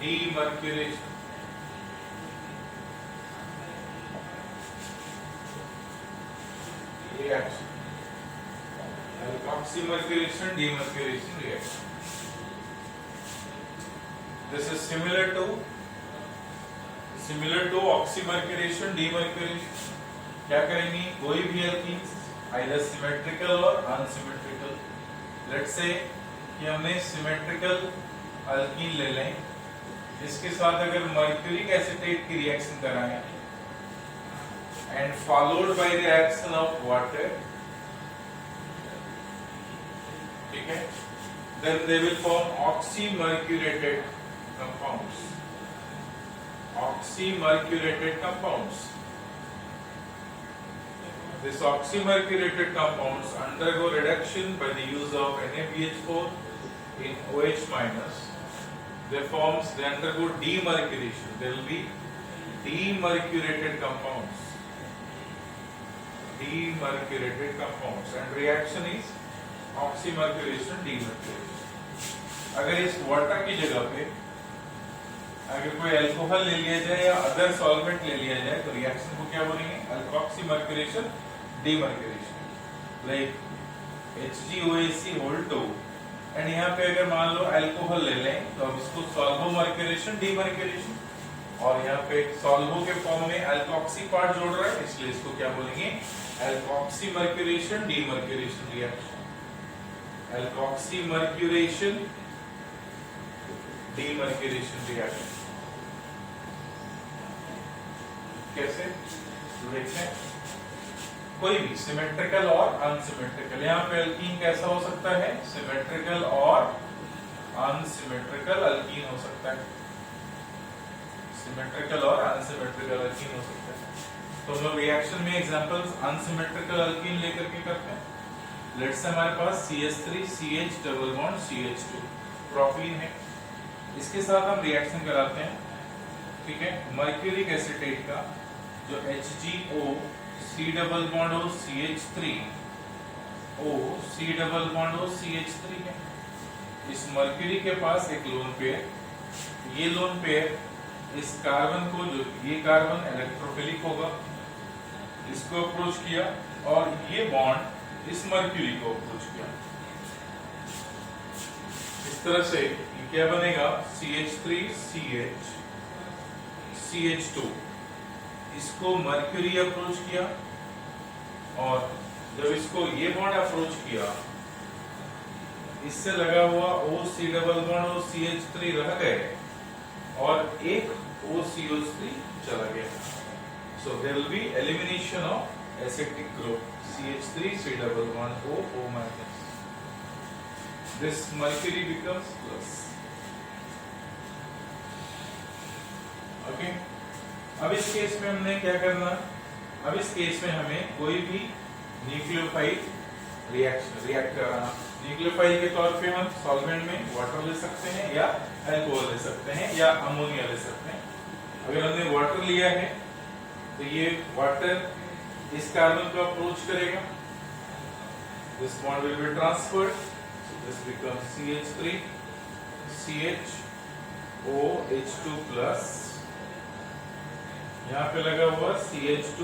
Speaker 1: demercuration. Reaction. Alkoxymercuration demercuration reaction. This is similar to oxymercuration demercuration. क्या करेंगे, कोई भी एल्कीन्स आइदर सिमेट्रिकल और अनसिमेट्रिकल। लेट्स से कि हमने symmetrical alkene ले लें, इसके साथ अगर मर्क्यूरिक एसीटेट की रिएक्शन कराएं and followed by reaction of water, ठीक है, then they will form oxymercurated compounds. Oxymercurated compounds. These oxymercurated compounds undergo reduction by the use of NaBH4 in OH minus. They undergo demercuration. There will be demercurated compounds. Demercurated compounds, and reaction is oxymercuration demercuration. अगर इस water की जगह पे अगर कोई alcohol ले लिया जाए या अदर सॉल्वेंट ले लिया जाए तो रिएक्शन को क्या बोलेंगे, अल्कोक्सीमर्क्यूरेशन डीमर्क्यूरेशन। लाइक HgOAc(2), एंड यहाँ पे अगर मान लो अल्कोहल ले लें तो अब इसको सॉल्वोमर्क्यूरेशन डीमर्क्यूरेशन, और यहाँ पे सॉल्वो के फॉर्म में अल्कोक्सी पार्ट जोड़ रहा है, इसलिए इसको क्या बोलेंगे, अल्कोक्सीमर्क्यूरेशन डीमर्क्यूरेशन रिएक्शन। अल्कोक्सीमर्क्यूरेशन डीमर्क्यूरेशन रिएक्शन कैसे, तो देखते हैं। कोई भी सिमेट्रिकल और अनसिमेट्रिकल, यहाँ पे अल्कीन कैसा हो सकता है, सिमेट्रिकल और अनसिमेट्रिकल अल्कीन हो सकता है। सिमेट्रिकल और अनसिमेट्रिकल अल्कीन हो सकता है। तो हम लोग रिएक्शन में एग्जांपल्स अनसिमेट्रिकल अल्कीन लेकर के करते हैं। लेट्स से हमारे पास CH3CH double bond CH2 propene है, इसके साथ हम रिएक्शन कराते हैं, ठीक है, मर्क्यूरिक एसीटेट का जो HgO C double bond O CH3 O C double bond O CH3 है। इस मर्क्यूरी के पास एक लोन पेयर, ये लोन पेयर इस कार्बन को, जो ये कार्बन इलेक्ट्रोफिलिक होगा, इसको अप्रोच किया, और ये बॉन्ड इस मर्क्यूरी को अप्रोच किया। इस तरह से क्या बनेगा, CH3CH CH2, इसको मर्क्यूरी अप्रोच किया, और जब इसको ये बॉन्ड अप्रोच किया, इससे लगा हुआ OC डबल बॉन्ड और CH3 रह गए, और एक OCO3 चला गया। So there will be elimination of acidic group CH3C double bond O minus. This mercury becomes plus. Okay. अब इस केस में हमने क्या करना, अब इस केस में हमें कोई भी न्यूक्लियोफाइल रिएक्ट कराना। न्यूक्लियोफाइल के तौर पे हम सॉल्वेंट में वाटर ले सकते हैं, या अल्कोहल ले सकते हैं, या अमोनिया ले सकते हैं। अगर हमने वाटर लिया है तो ये वाटर इस कार्बन को अप्रोच करेगा, this bond will be transferred, so this becomes CH3 CH OH2 plus, यहाँ पे लगा हुआ CH2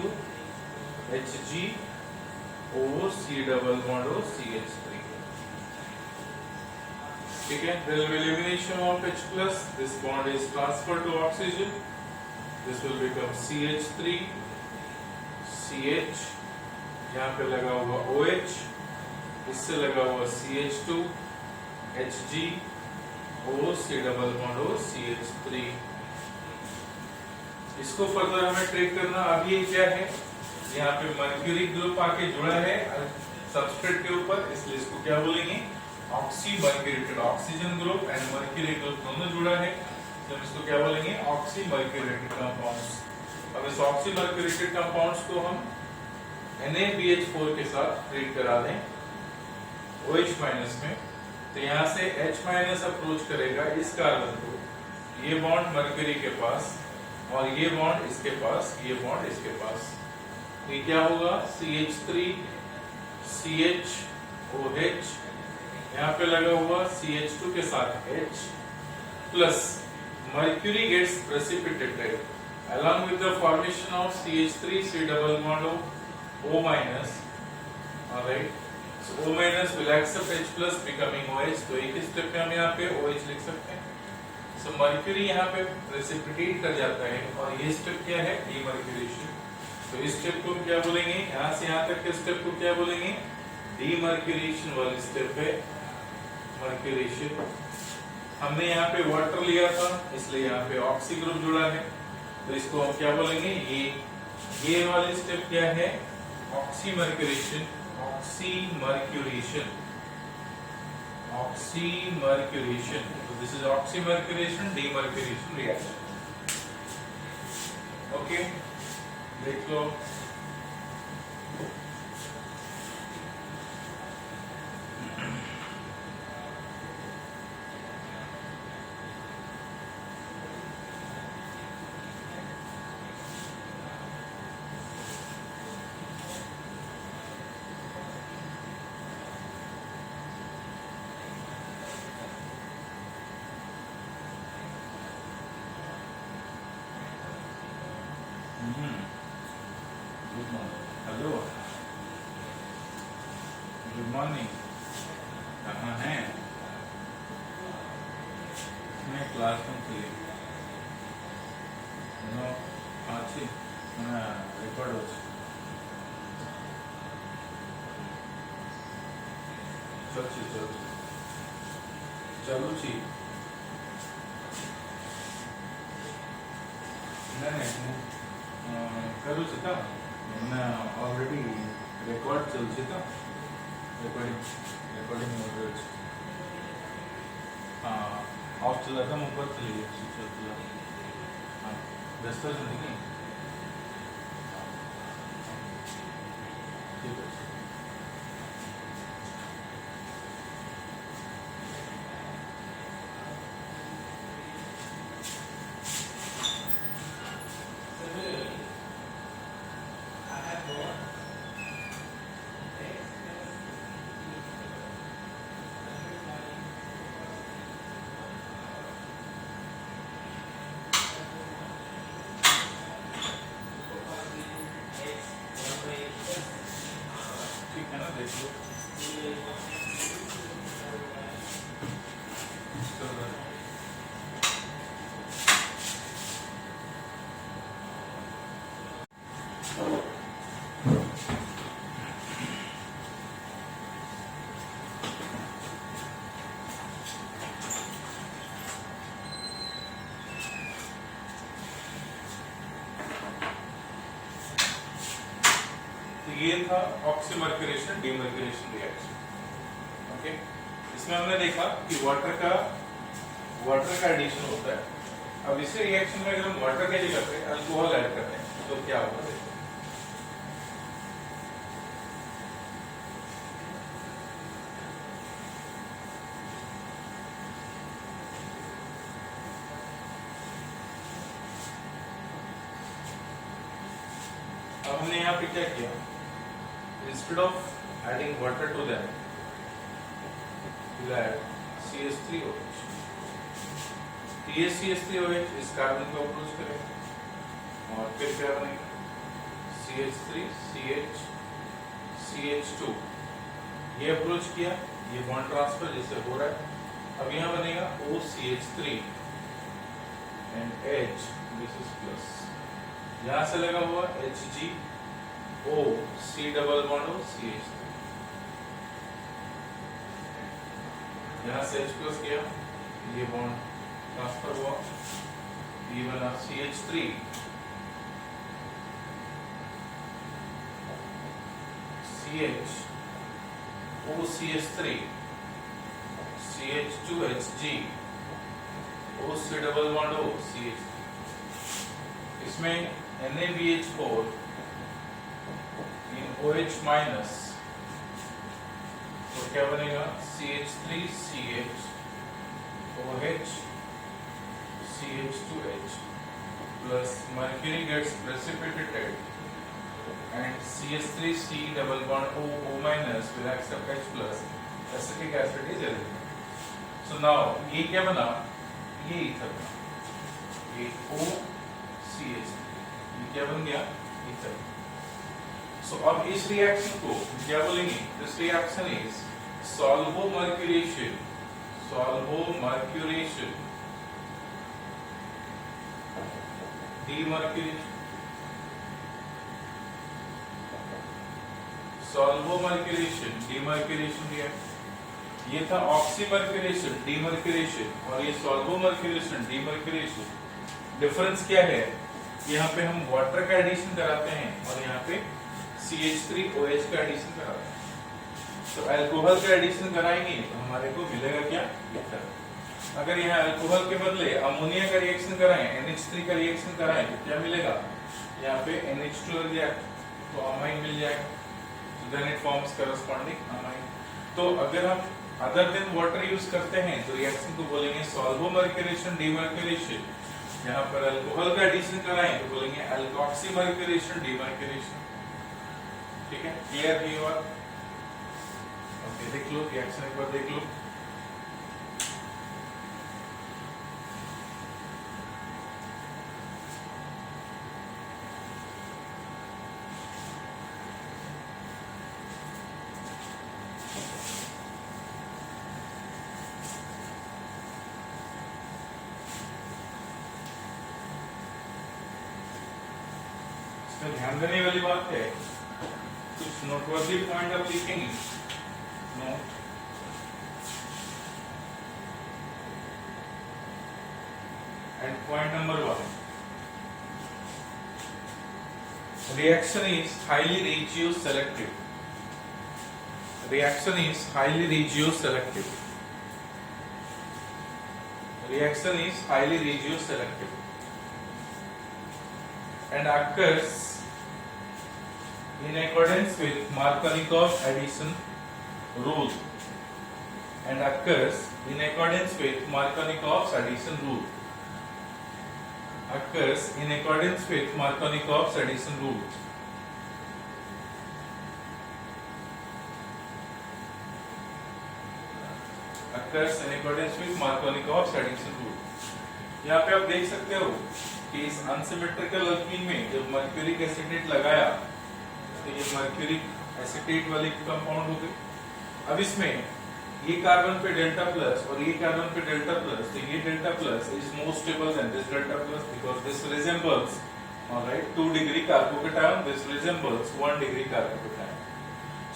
Speaker 1: HgO C double bond O CH3, ठीक है। There will be elimination of H plus, this bond is transferred to oxygen, this will become CH3 CH, यहाँ पे लगा हुआ OH, इससे लगा हुआ CH2 HgO C double bond O CH3। इसको फर्दर हमें ट्रेक करना। अब ये क्या है, यहाँ पे मर्क्यूरी ग्रुप आके जुड़ा है सबस्ट्रेट के ऊपर, इसलिए इसको क्या बोलेंगे, oxy mercurated, oxygen group and mercury group दोनों जुड़ा है, तो हम इसको क्या बोलेंगे, ऑक्सी मर्क्यूरेटेड कंपाउंड्स। अब इस ऑक्सी मर्क्यूरेटेड कंपाउंड्स को हम NaBH4 के साथ ट्रीट करा दें OH- में, तो यहाँ से H- अप्रोच करेगा इस कार्बन को, ये बॉन्ड मर्क्यूरी के पास और ये बॉन्ड इसके पास, ये बॉन्ड इसके पास, तो ये क्या होगा CH3 CHOH, यहाँ पे लगा हुआ CH2 के साथ H plus mercury gets precipitated along with the formation of CH3 C double bond O minus. Alright, so O minus will accept H plus becoming OH, तो एक स्टेप में हम यहाँ पे OH लिख सकते हैं। So mercury यहाँ पे precipitate कर जाता है और ये स्टेप क्या है, demercuration। तो इस स्टेप को क्या बोलेंगे, यहाँ से यहाँ तक के स्टेप को क्या बोलेंगे, demercuration वाली स्टेप है मर्क्यूरेशन। हमने यहाँ पे वाटर लिया था इसलिए यहाँ पे ऑक्सी ग्रुप जुड़ा है, तो इसको हम क्या बोलेंगे, ये वाली स्टेप क्या है, oxy mercuration, oxy mercuration, oxy mercuration. तो this is oxy mercuration demercuration reaction. Okay, देख लो। हेलो, गुड मॉर्निंग, कहाँ हैं? मैं क्लासरूम के लिए अच्छी रिकॉर्ड हो चलो छी नहीं करू था ऑलरेडी रेकॉर्ड चलती था, रेकॉर्डिंग हो रही है। हाँ, ऑफ चला था, ऊपर चली गई चला। हाँ, व्यस्त जिंदगी ठीक है। ठीक है ना, देख लो। ये था ऑक्सीमर्क्यूरेशन डीमर्क्यूरेशन रिएक्शन। ओके, इसमें हमने देखा कि वाटर का एडिशन होता है। अब इसी रिएक्शन में अगर हम वाटर की जगह पे अल्कोहल ऐड करते हैं तो क्या होगा, देखो। अब हमने यहाँ पे क्या किया, instead of adding water to them, we'll add CH3OH। ये CH3OH इस कार्बन को अप्रोच करेगा और फिर क्या बनेगा, CH3 CH CH2, ये अप्रोच किया, ये बॉन्ड ट्रांसफर जैसे हो रहा है। अब यहाँ बनेगा OCH3 and H, this is plus, यहाँ से लगा हुआ HgO C डबल बॉन्ड हो CH3, यहाँ से H प्लस किया, ये बॉन्ड ट्रांसफर हुआ, ये बना CH3 CH OCH3 CH2Hg O C double bond O CH, इसमें NaBH4 इन OH माइनस, तो क्या बनेगा CH3CH OH CH2H plus mercury gets precipitated and CH3C double bond O minus will accept H plus, acetic acid is eliminated. So now ये क्या बना, ये ether बना, ये OCH, ये क्या बन गया ईथर. So अब इस रिएक्शन को क्या बोलेंगे, this reaction is solvomercuration, solvomercuration, demercuration, solvomercuration, demercuration reaction. ये था ऑक्सीमर्क्यूरेशन, डीमर्क्यूरेशन, और ये सॉल्वोमर्क्यूरेशन, डीमर्क्यूरेशन. डिफरेंस क्या है, यहाँ पे हम वाटर का एडिशन कराते हैं और यहाँ पे CH3OH का एडिशन कराते हैं. तो अल्कोहल का एडिशन कराएंगे तो हमारे को मिलेगा क्या, ईथर. अगर यहाँ अल्कोहल के बदले अमोनिया का रिएक्शन कराएं, NH3 का रिएक्शन कराएं तो क्या मिलेगा, यहाँ पे NH2 लग जाएगा तो अमाइन मिल जाएगा. so then it forms corresponding amine. तो अगर हम अदर देन वाटर यूज करते हैं तो रिएक्शन को बोलेंगे सॉल्वोमर्क्यूरेशन, डीमर्क्यूरेशन. यहाँ पर अल्कोहल का एडिशन कराएं तो बोलेंगे अल्कोक्सीमर्क्यूरेशन, डीमर्क्यूरेशन. ठीक है, क्लियर है ये बात. ओके, देख लो रिएक्शन एक बार देख लो. इसमें ध्यान देने वाली बात है, कुछ नोटवर्दी पॉइंट आप लिखेंगे. No, and point number 1, reaction is highly regioselective. Reaction is highly regioselective. Reaction is highly regioselective and occurs in accordance with Markovnikov addition rule. And occurs in accordance with Markovnikov's addition rule. Occurs in accordance with Markovnikov's addition rule. Occurs in accordance with Markovnikov's addition rule. यहाँ पे आप देख सकते हो कि इस unsymmetrical alkyne में जब मर्क्यूरिक एसिटेट लगाया तो ये मर्क्यूरिक एसिटेट वाली कंपाउंड हो गई. अब इसमें ये कार्बन पे डेल्टा प्लस और ये कार्बन पे डेल्टा प्लस, तो ये delta plus is more stable than this delta plus because this resembles, alright, 2 degree carbocation, this resembles 1 degree carbocation.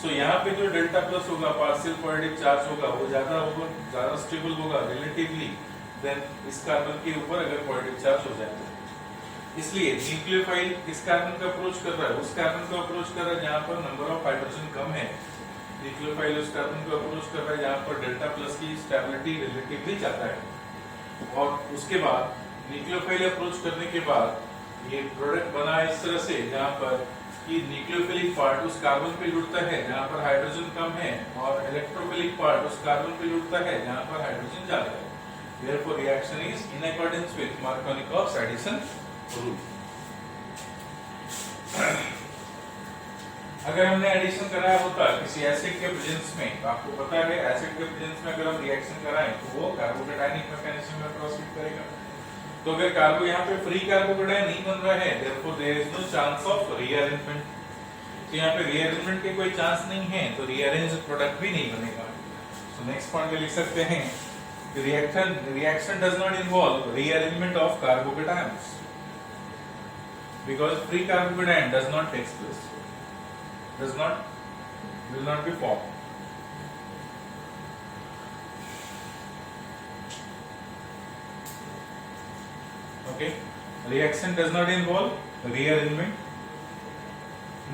Speaker 1: So यहाँ पे जो डेल्टा प्लस होगा, पार्शियल पॉजिटिव चार्ज होगा, वो ज्यादा होगा, ज्यादा स्टेबल होगा रिलेटिवली देन इस कार्बन के ऊपर अगर पॉजिटिव चार्ज हो जाए तो. इसलिए न्यूक्लियोफाइल किस कार्बन का अप्रोच कर रहा है, उस कार्बन को अप्रोच कर रहा है जहां पर नंबर ऑफ हाइड्रोजन कम है. न्यूक्लियोफाइल उस कार्बन को अप्रोच कर रहा है जहां पर डेल्टा प्लस की स्टेबिलिटी रिलेटिवली ज्यादा है. और उसके बाद न्यूक्लियोफाइल अप्रोच करने के बाद ये प्रोडक्ट बना इस तरह से जहां पर कि न्यूक्लियोफिलिक पार्ट उस कार्बन पे जुड़ता है जहां पर हाइड्रोजन कम है और इलेक्ट्रोफिलिक पार्ट उस कार्बन पे जुड़ता है जहां पर हाइड्रोजन ज्यादा है. Therefore, reaction is in accordance with Markovnikov's addition rule. अगर हमने एडिशन कराया होता किसी एसिड के प्रेजेंस में, तो आपको पता है एसिड के प्रेजेंस में अगर हम रिएक्शन कराएं तो वो कार्बोकेटायनिक मैकेनिज्म में प्रोसीड करेगा. तो अगर कार्बो यहाँ पे फ्री कार्बोकेटायन नहीं बन रहा है, therefore there is no chance of rearrangement. तो यहाँ पे rearrangement के कोई चांस नहीं है, तो rearranged प्रोडक्ट भी नहीं बनेगा. So next point में लिख सकते हैं reaction does not involve rearrangement of carbocations because free carbocation does not take place, will not be formed. Okay, reaction does not involve rearrangement.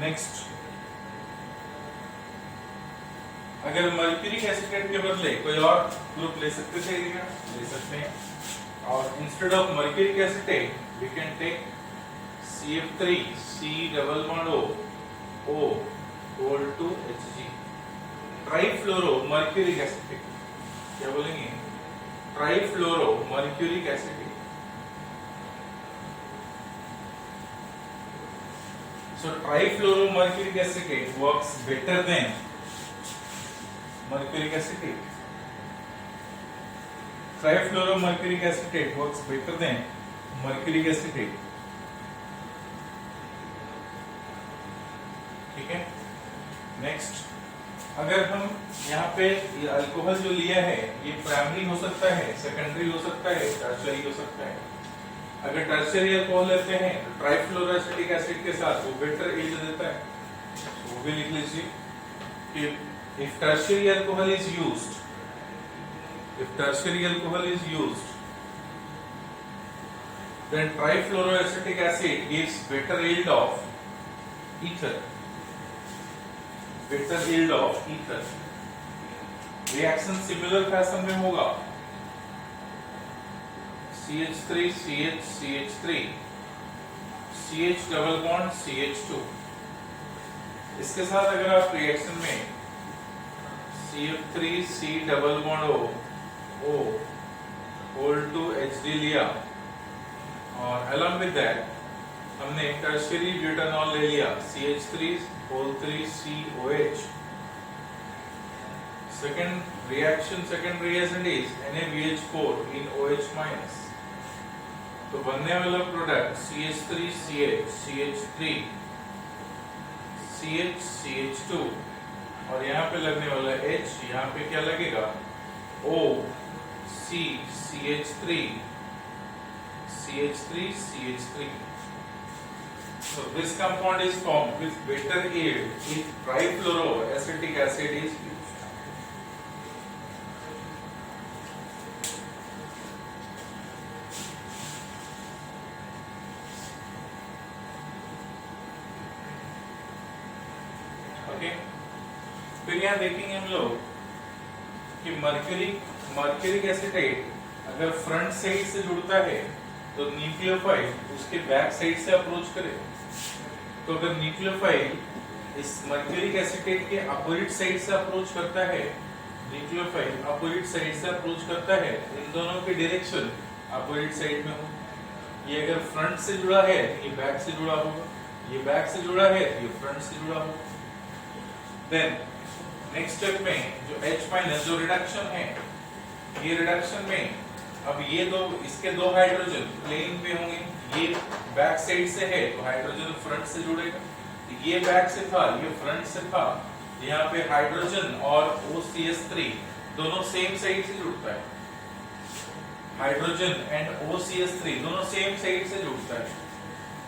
Speaker 1: Next, अगर मर्क्यूरिक एसीटेट के बदले कोई और ग्रुप ले सकते थे क्या? ले सकते हैं। और instead of mercuric acetate we can take CF3 C double bond O hold to Hg, trifluoro mercuric acetate. क्या बोलेंगे? Trifluoro mercuric acetate. So trifluoromercuric acetate works better than mercuric acetate. Trifluoromercuric acetate works better than mercuric acetate. ठीक है। Next, अगर हम यहाँ पे ये alcohol जो लिया है ये प्राइमरी हो सकता है, सेकेंडरी हो सकता है, टर्शियरी हो सकता है। अगर टर्शियरी अल्कोहल लेते हैं तो ट्राइफ्लोरोएसिटिक एसिड के साथ वो बेटर यील्ड देता है, तो वो भी लिख लीजिए कि if tertiary alcohol is used, then trifluoroacetic acid gives better yield of ether. Reaction similar fashion में होगा, CH3 CH CH3 CH double bond CH2। इसके साथ अगर आप रिएक्शन में CF3 C double bond O hold to HD लिया और along with that हमने टर्शियरी ब्यूटानॉल ले लिया CH3 second reagent is NaBH4 in OH minus, तो बनने वाला product CH3CH CH3 CH CH2 और यहाँ पे लगने वाला H, यहाँ पे क्या लगेगा O C CH3 CH3 CH3। So this compound is formed with better yield if trifluoroacetic acid is used. Okay? फिर यहाँ देखेंगे हम लोग कि मर्क्यूरिक एसीटेट अगर फ्रंट साइड से जुड़ता है तो न्यूक्लियोफाइल उसके बैक साइड से अप्रोच करे। तो अगर न्यूक्लियोफाइल इस मर्क्यूरिक एसीटेट के अपोजिट साइड से अप्रोच करता है, न्यूक्लियोफाइल अपोजिट साइड से अप्रोच करता है, इन दोनों की डायरेक्शन अपोजिट साइड में हो। ये अगर फ्रंट से जुड़ा है ये बैक से जुड़ा होगा, ये बैक से जुड़ा है ये फ्रंट से जुड़ा होगा। देन नेक्स्ट स्टेप में जो H माइनस जो रिडक्शन है, ये रिडक्शन में अब ये दो इसके दो हाइड्रोजन प्लेन पे होंगे, ये बैक साइड से है तो हाइड्रोजन फ्रंट से जुड़ेगा, ये बैक से था ये फ्रंट से था, यहाँ पे हाइड्रोजन और OCH3 दोनों सेम साइड से जुड़ता है, हाइड्रोजन एंड OCH3 दोनों सेम साइड से जुड़ता है।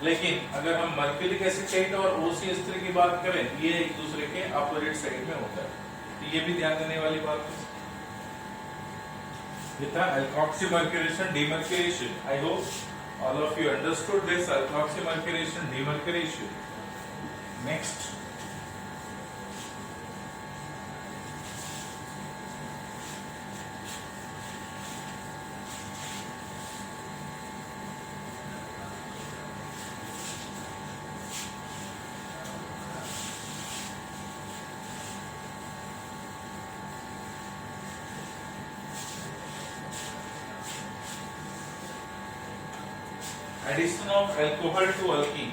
Speaker 1: लेकिन अगर हम मर्क्यूरिक एसीटेट और OCH3 की बात करें ये एक दूसरे के अपोजिट साइड में होता है, तो ये भी ध्यान देने वाली बात है। Alkoxymercuration, demercuration. I hope all of you understood this alkoxymercuration, demercuration. Next. Addition of alcohol to alkene.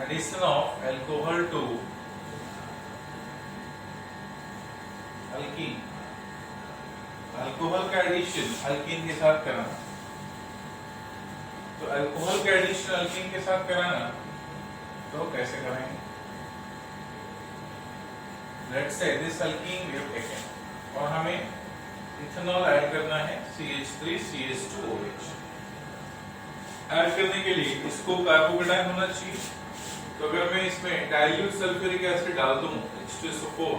Speaker 1: Addition of alcohol to alkene. Alcohol का एडिशन अल्कीन के साथ कराना, तो अल्कोहल का एडिशन अल्कीन के साथ कराना तो कैसे करेंगे? Let's say this alkene we have taken और हमें इथेनॉल ऐड करना है CH3 CH2OH। ऐड करने के लिए इसको कार्बोकेटायन होना चाहिए, तो अगर मैं इसमें डाइल्यूट सल्फ्यूरिक एसिड डाल दूं H2SO4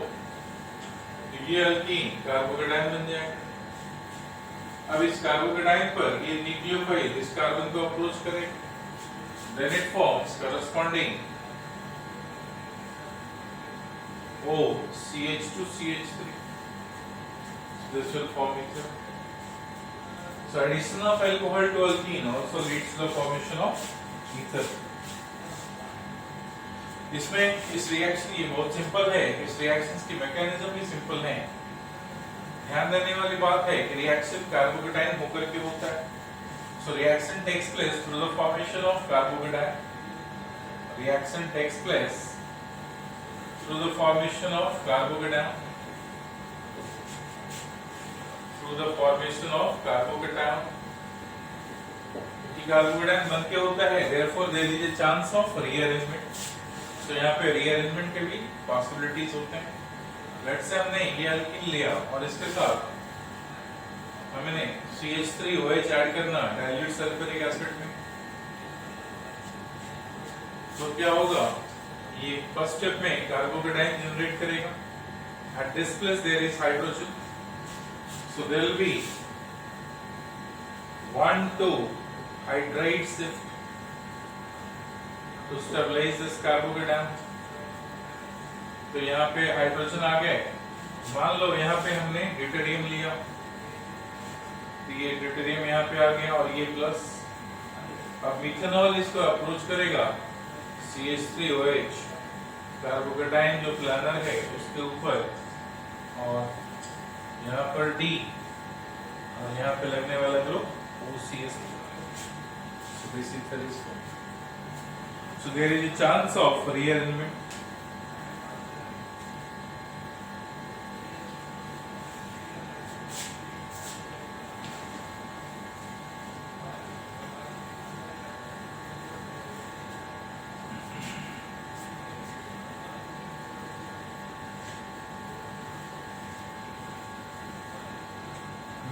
Speaker 1: तो ये अल्कीन कार्बोकेटायन बन जाएगा। अब इस कार्बोकेटायन पर ये न्यूक्लियोफाइल इस कार्बन को अप्रोच करेगा, then it forms corresponding OCH2CH3. This will form ether. So addition of alcohol to alkene also leads to the formation of ether. इसमें इस रिएक्शन ये बहुत सिंपल है, इस रिएक्शंस की मैकेनिज्म भी सिंपल है। ध्यान देने वाली बात है कि रिएक्शन कार्बोकेटाइन होकर के होता है। So reaction takes place through the formation of carbocation. Reaction takes place through the formation of carbocation. Through the formation of carbocation. Carbocation बन के होता है, therefore there is a chance of rearrangement. तो यहाँ पे रीअरेंजमेंट के भी possibilities होते हैं। लेट्स से हमने ये अल्कीन लिया और इसके साथ हमने CH3OH ऐड करना डाइल्यूट सल्फ्यूरिक एसिड में, तो क्या होगा, ये फर्स्ट स्टेप में कार्बोकेटाइन जनरेट करेगा। At this place there is hydrogen, so there will be 1,2 hydrides to stabilize this carbocation. तो यहाँ पे हाइड्रोजन आ गए। मान लो यहाँ पे हमने ड्यूटेरियम लिया, तो ये ड्यूटेरियम यहाँ पे आ गया और ये प्लस। अब मिथेनॉल इसको अप्रोच करेगा CH3OH कार्बोकेटाइन जो प्लानर है उसके ऊपर, और यहाँ पर D और यहाँ पे लगने वाला group OCH3। So this ether is formed. So there is a chance of rearrangement.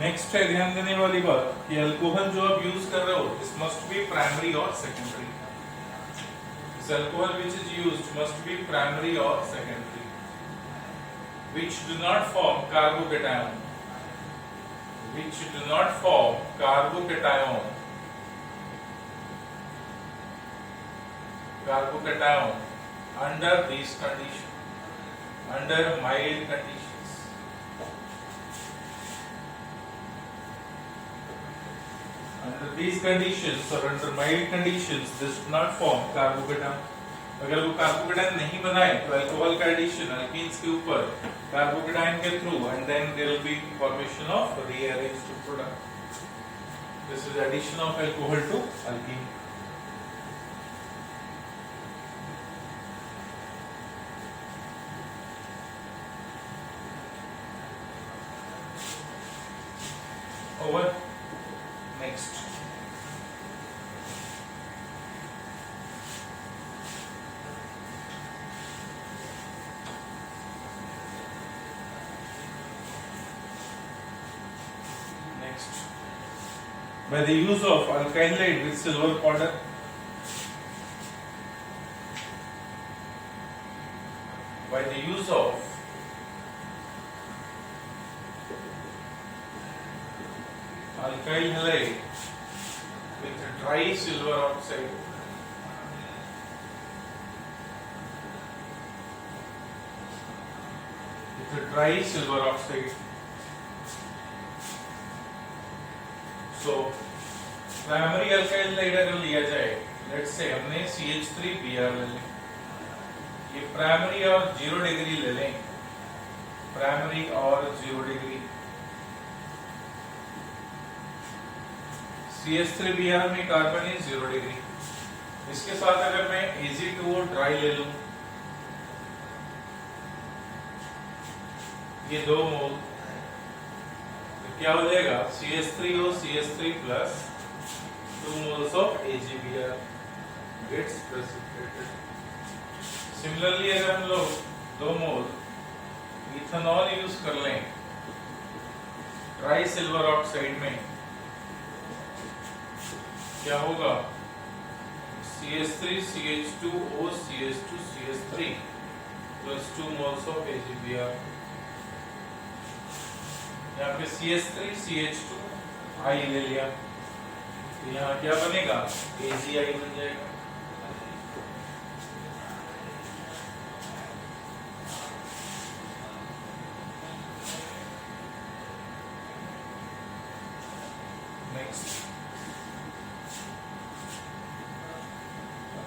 Speaker 1: Next है ध्यान देने वाली बात कि अल्कोहल जो आप यूज कर रहे हो, दिस मस्ट बी प्राइमरी और secondary. Alcohol which is used must be primary or secondary, which do not form carbocation, which do not form carbocation, carbocation under these conditions, under mild conditions. Under these conditions or under mild conditions, this do not form carbocation. अगर वो carbocation नहीं बनाए तो alcohol का addition alkenes के ऊपर carbocation के through, and then there will be formation of rearranged product. This is addition of alcohol to alkene. Over. Next by the use of alkyl halide with silver powder, by the use of alkyl halide with dry silver oxide, with dry silver oxide. So primary alkyl hide अगर लिया जाए, let's say हमने CH3Br ले लें, ये primary और 0 degree ले लें, प्राइमरी और 0 डिग्री। CH3Br में कार्बन इज 0 डिग्री। इसके साथ अगर मैं Ag2O ड्राई ले लूं, ये 2 मोल, क्या हो जाएगा, CH3O CH3 plus 2 moles of AgBr gets precipitated. Similarly अगर हम लोग 2 मोल इथेनॉल यूज कर लें ट्राई सिल्वर ऑक्साइड में, क्या होगा, CH3 CH2O CH2 CH3 plus 2 moles of AgBr। यहाँ पे CH3 CH2 I ले लिया, तो यहाँ क्या बनेगा, AgI बन जाएगा।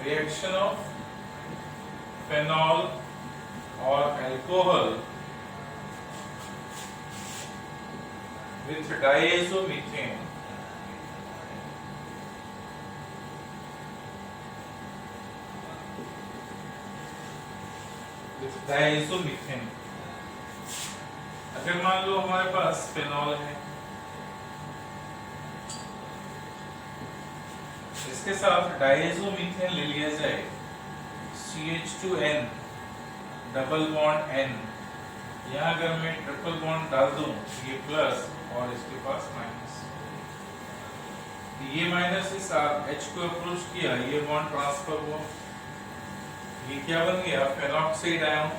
Speaker 1: reaction of phenol or alcohol with diazomethane अगर मान लो हमारे पास फेनॉल है, इसके साथ डायज़ोमीथेन ले लिया जाए, CH2N डबल बॉन्ड N, यहाँ अगर मैं ट्रिपल बॉन्ड डाल दूं ये प्लस और इसके पास माइनस, ये माइनस इस H को अप्रोच किया, ये बॉन्ड ट्रांसफर हुआ, ये क्या बन गया, phenoxide ion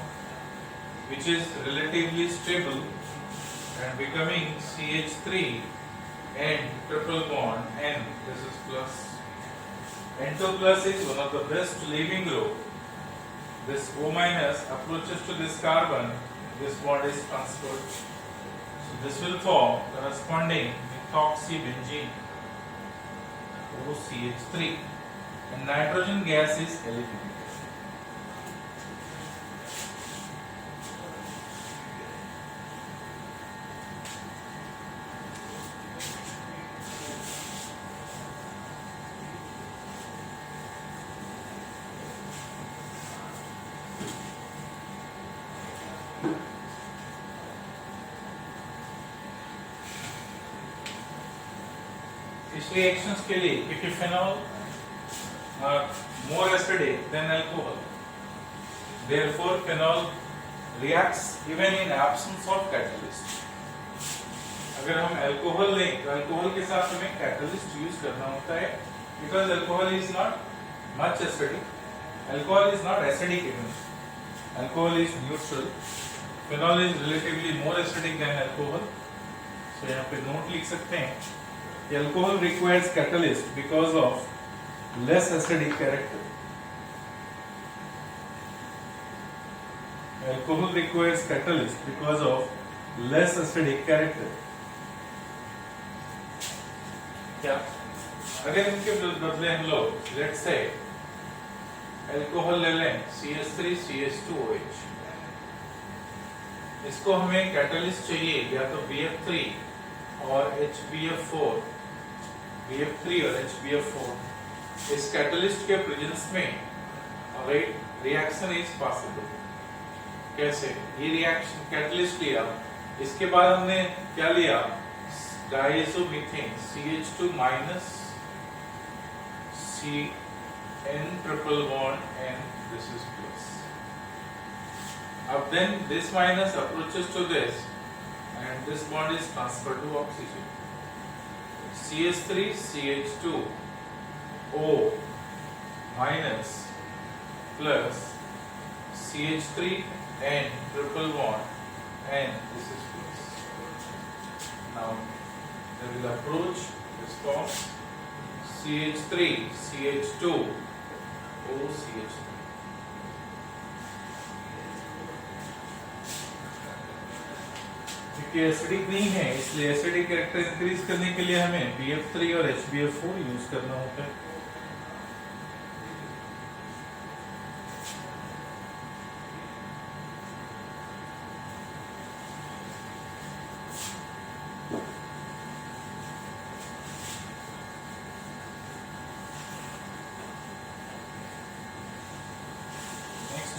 Speaker 1: which is relatively stable and becoming CH3 and triple bond N. This is plus. N2 plus is one of the best leaving group. This O minus approaches to this carbon, this bond is transferred. So this will form corresponding methoxybenzene, OCH3, and nitrogen gas is eliminated. इस reactions के लिए क्योंकि phenol more acidic than alcohol, therefore phenol reacts even in absence of catalyst. अगर हम alcohol लें तो alcohol के साथ हमें कैटलिस्ट यूज करना होता है, because alcohol is not much acidic, alcohol is not acidic even, alcohol is neutral, phenol is relatively more acidic than alcohol. So यहाँ पे नोट लिख सकते हैं कि alcohol requires catalyst because of less acidic character. Alcohol requires catalyst because of less acidic character. क्या अगर इनके बदले हम लोग लेट्स से अल्कोहल ले लें CH3 CH2OH, इसको हमें कैटलिस्ट चाहिए या तो BF3 और HBF4, BF3 और HBF4, इस कैटलिस्ट के प्रेजेंस में रिएक्शन इज पॉसिबल. कैसे? ये रिएक्शन कैटलिस्ट लिया, इसके बाद हमने क्या लिया, diazomethane CH2 minus CN triple bond and this is plus. Then this minus approaches to this and this bond is transferred to oxygen. CH3 CH2 O minus plus CH3 and triple bond and this is plus. Now they will approach this form CH3 CH2 OCH3. क्योंकि acidic नहीं है इसलिए acidic character increase करने के लिए हमें BF3 और HBF4 use करना होता है.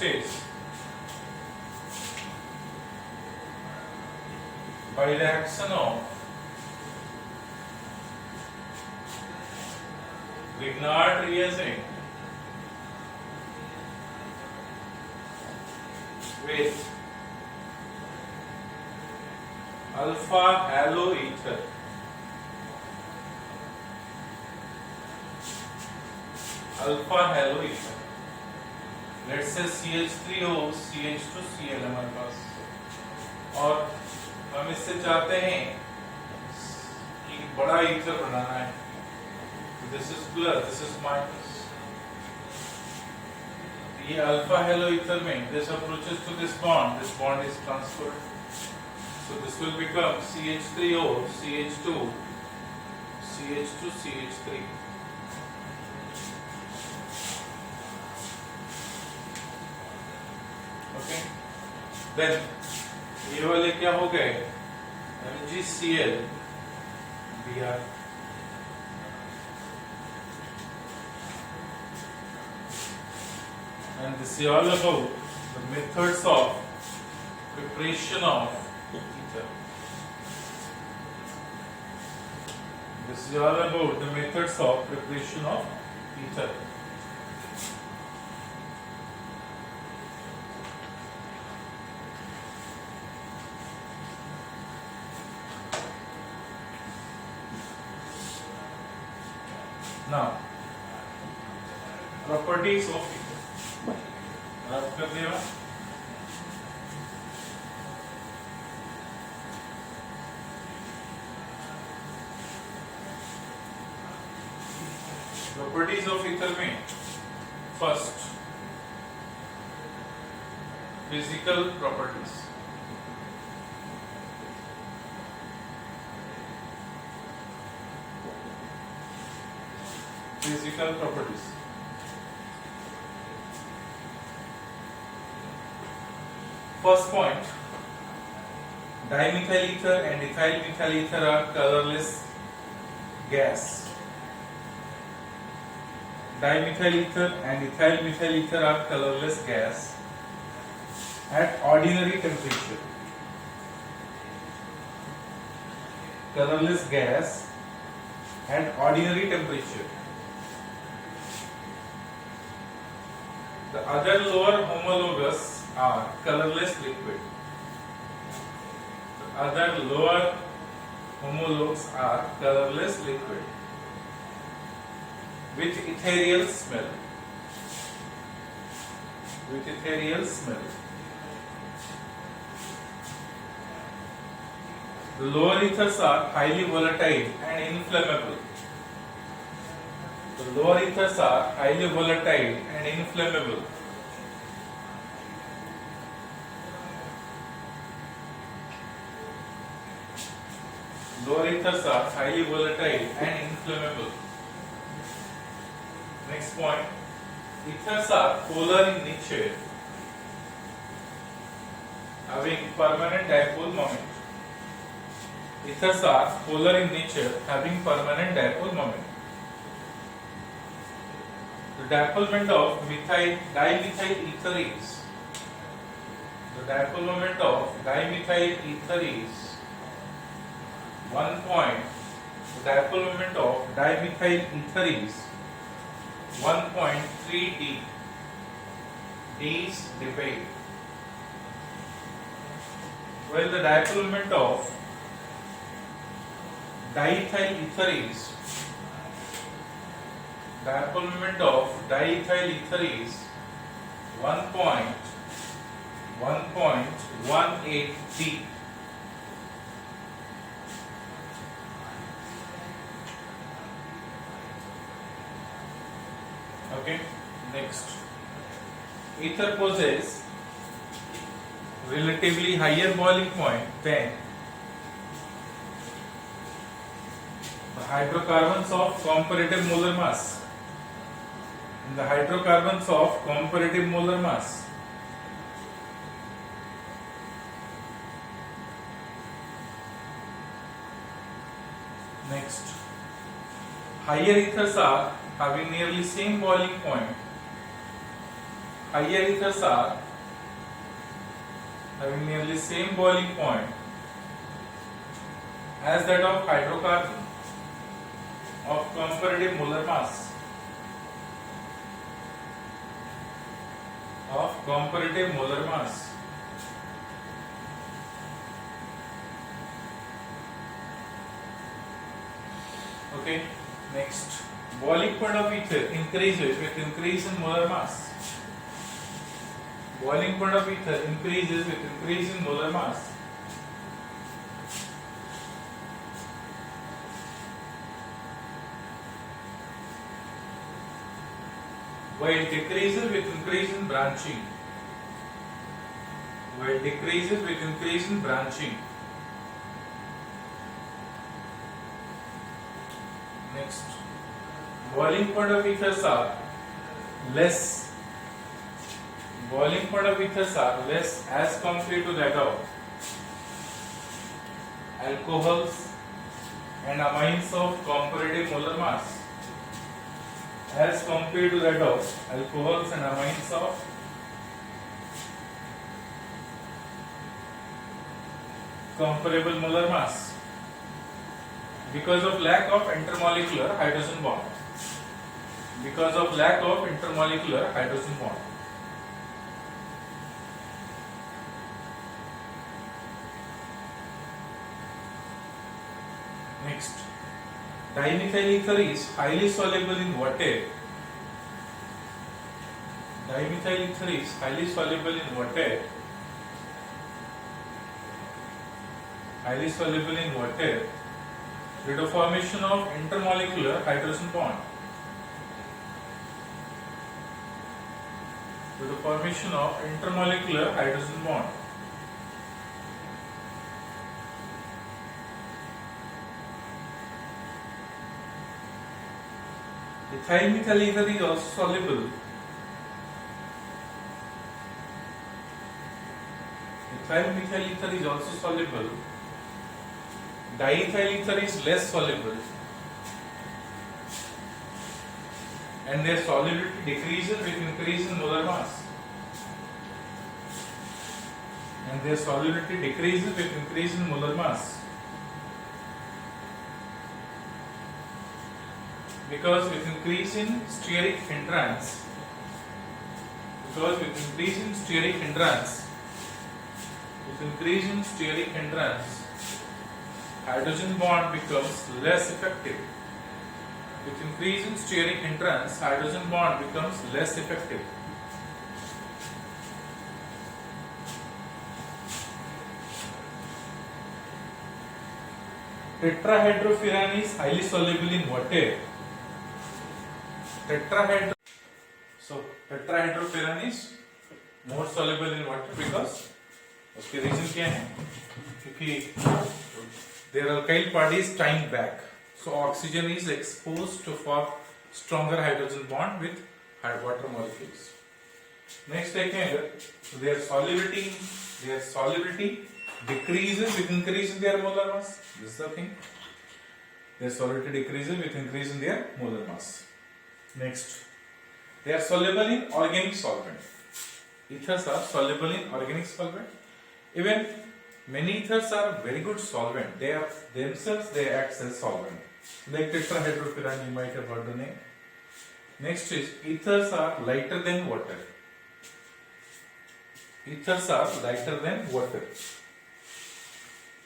Speaker 1: Is by reaction of Grignard reagent with alpha halo ether, let's say CH3O CH2Cl हमारे पास, और हम इससे चाहते हैं कि बड़ा ईथर बनाना है, this is plus this is minus, ये अल्फा हेलो ईथर में this approaches to this bond is transferred, so this will become CH3O CH2 CH2 CH3. Okay, then ये वाले क्या हो गए, MgCl Br, and this is all about the methods of preparation of ether. This is all about the methods of preparation of ether. Now, properties of ether. रब कर देगा, properties of ether में first physical properties, physical properties, first point, dimethyl ether and ethyl methyl ether are colorless gas. Dimethyl ether and ethyl methyl ether are colorless gas at ordinary temperature. Colorless gas at ordinary temperature. The other lower homologous are colorless liquid. The other lower homologues are colorless liquid with ethereal smell. With ethereal smell. The lower ethers are highly volatile and inflammable. The lower ethers are highly volatile and inflammable. Lower ethers are highly volatile and inflammable. Next point, ethers are polar in nature, having permanent dipole moment. Ethers are polar in nature, having permanent dipole moment. The dipole moment of dimethyl ether is, the dipole moment of dimethyl ether is 1 point. The dipole moment of dimethyl ether is 1.3 D. D is debate. Well, the dipole moment of diethyl ether is, dipole moment of diethyl ether is 1.18 D. Okay, next. Ether possesses relatively higher boiling point than the hydrocarbons of comparative molar mass. In the hydrocarbons of comparative molar mass, next, higher ethers are having nearly same boiling point. Higher ethers are having nearly same boiling point as that of hydrocarbon of comparative molar mass. Of comparative molar mass. Okay, next. Boiling point of ether increases with increase in molar mass. Boiling point of ether increases with increase in molar mass. While decreases with increase in branching. While decreases with increase in branching. Next. Boiling point of ethers are less boiling point of ethers are less as compared to that of alcohols and amines of comparative molar mass, as compared to that of alcohols and amines of comparable molar mass, because of lack of intermolecular hydrogen bond. Because of lack of intermolecular hydrogen bond. Next, dimethyl ether is highly soluble in water. Dimethyl ether is highly soluble in water. Highly soluble in water due to formation of intermolecular hydrogen bond. Due to formation of intermolecular hydrogen bond. Ethyl methyl ether is also soluble. Ethyl methyl ether is also soluble. Diethyl ether is less soluble, and their solubility decreases with increase in molar mass. And their solubility decreases with increase in molar mass. Because with increase in steric hindrance, hydrogen bond becomes less effective. With increase in steric hindrance, hydrogen bond becomes less effective. Tetrahydrofuran is highly soluble in water. Tetrahydrofuran is more soluble in water because उसके reason क्या है? क्योंकि their alkyl party is tying back, so oxygen is exposed to form stronger hydrogen bond with water molecules. Next देखें, their solubility decreases with increase in their molar mass. This is the thing. Their solubility decreases with increase in their molar mass. Next, they are soluble in organic solvent. Ethers are soluble in organic solvent. Even many ethers are very good solvent. They are themselves they act as solvent. Like tetrahydrofuran, you might have heard the name. Next is ethers are lighter than water. Ethers are lighter than water.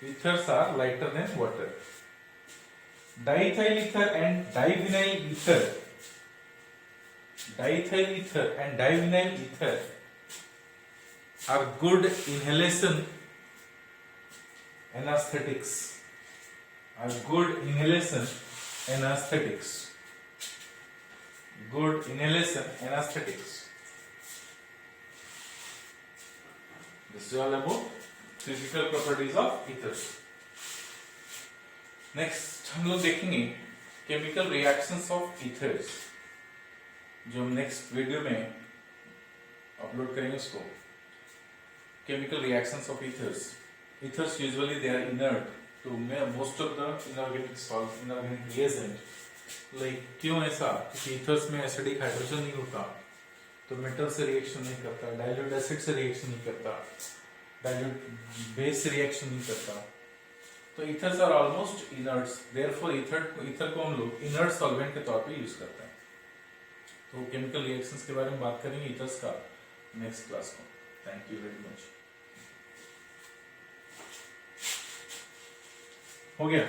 Speaker 1: Ethers are lighter than water. Diethyl ether and divinyl ether. Diethyl ether and divinyl ether are good inhalation anesthetics. Are good inhalation anesthetics. Good inhalation anesthetics. This is all about physical properties of ethers. Next हम लोग देखेंगे chemical reactions of ethers, जो हम next video में upload करेंगे उसको. Chemical reactions of ethers. Ethers usually they are inert to most of the inorganic reagent. Like क्यों ऐसा? क्योंकि ईथर्स में एसिडिक हाइड्रोजन नहीं होता, तो मेटल से रिएक्शन नहीं करता, डाइल्यूट एसिड से रिएक्शन नहीं करता, डाइल्यूट बेस से रिएक्शन नहीं करता. तो ethers are almost inerts. Therefore ether को हम लोग इनर्ट सॉल्वेंट के तौर पे यूज करते हैं. तो केमिकल रिएक्शंस के बारे में बात करेंगे ईथर्स का नेक्स्ट क्लास को. Thank you very much. हो गया.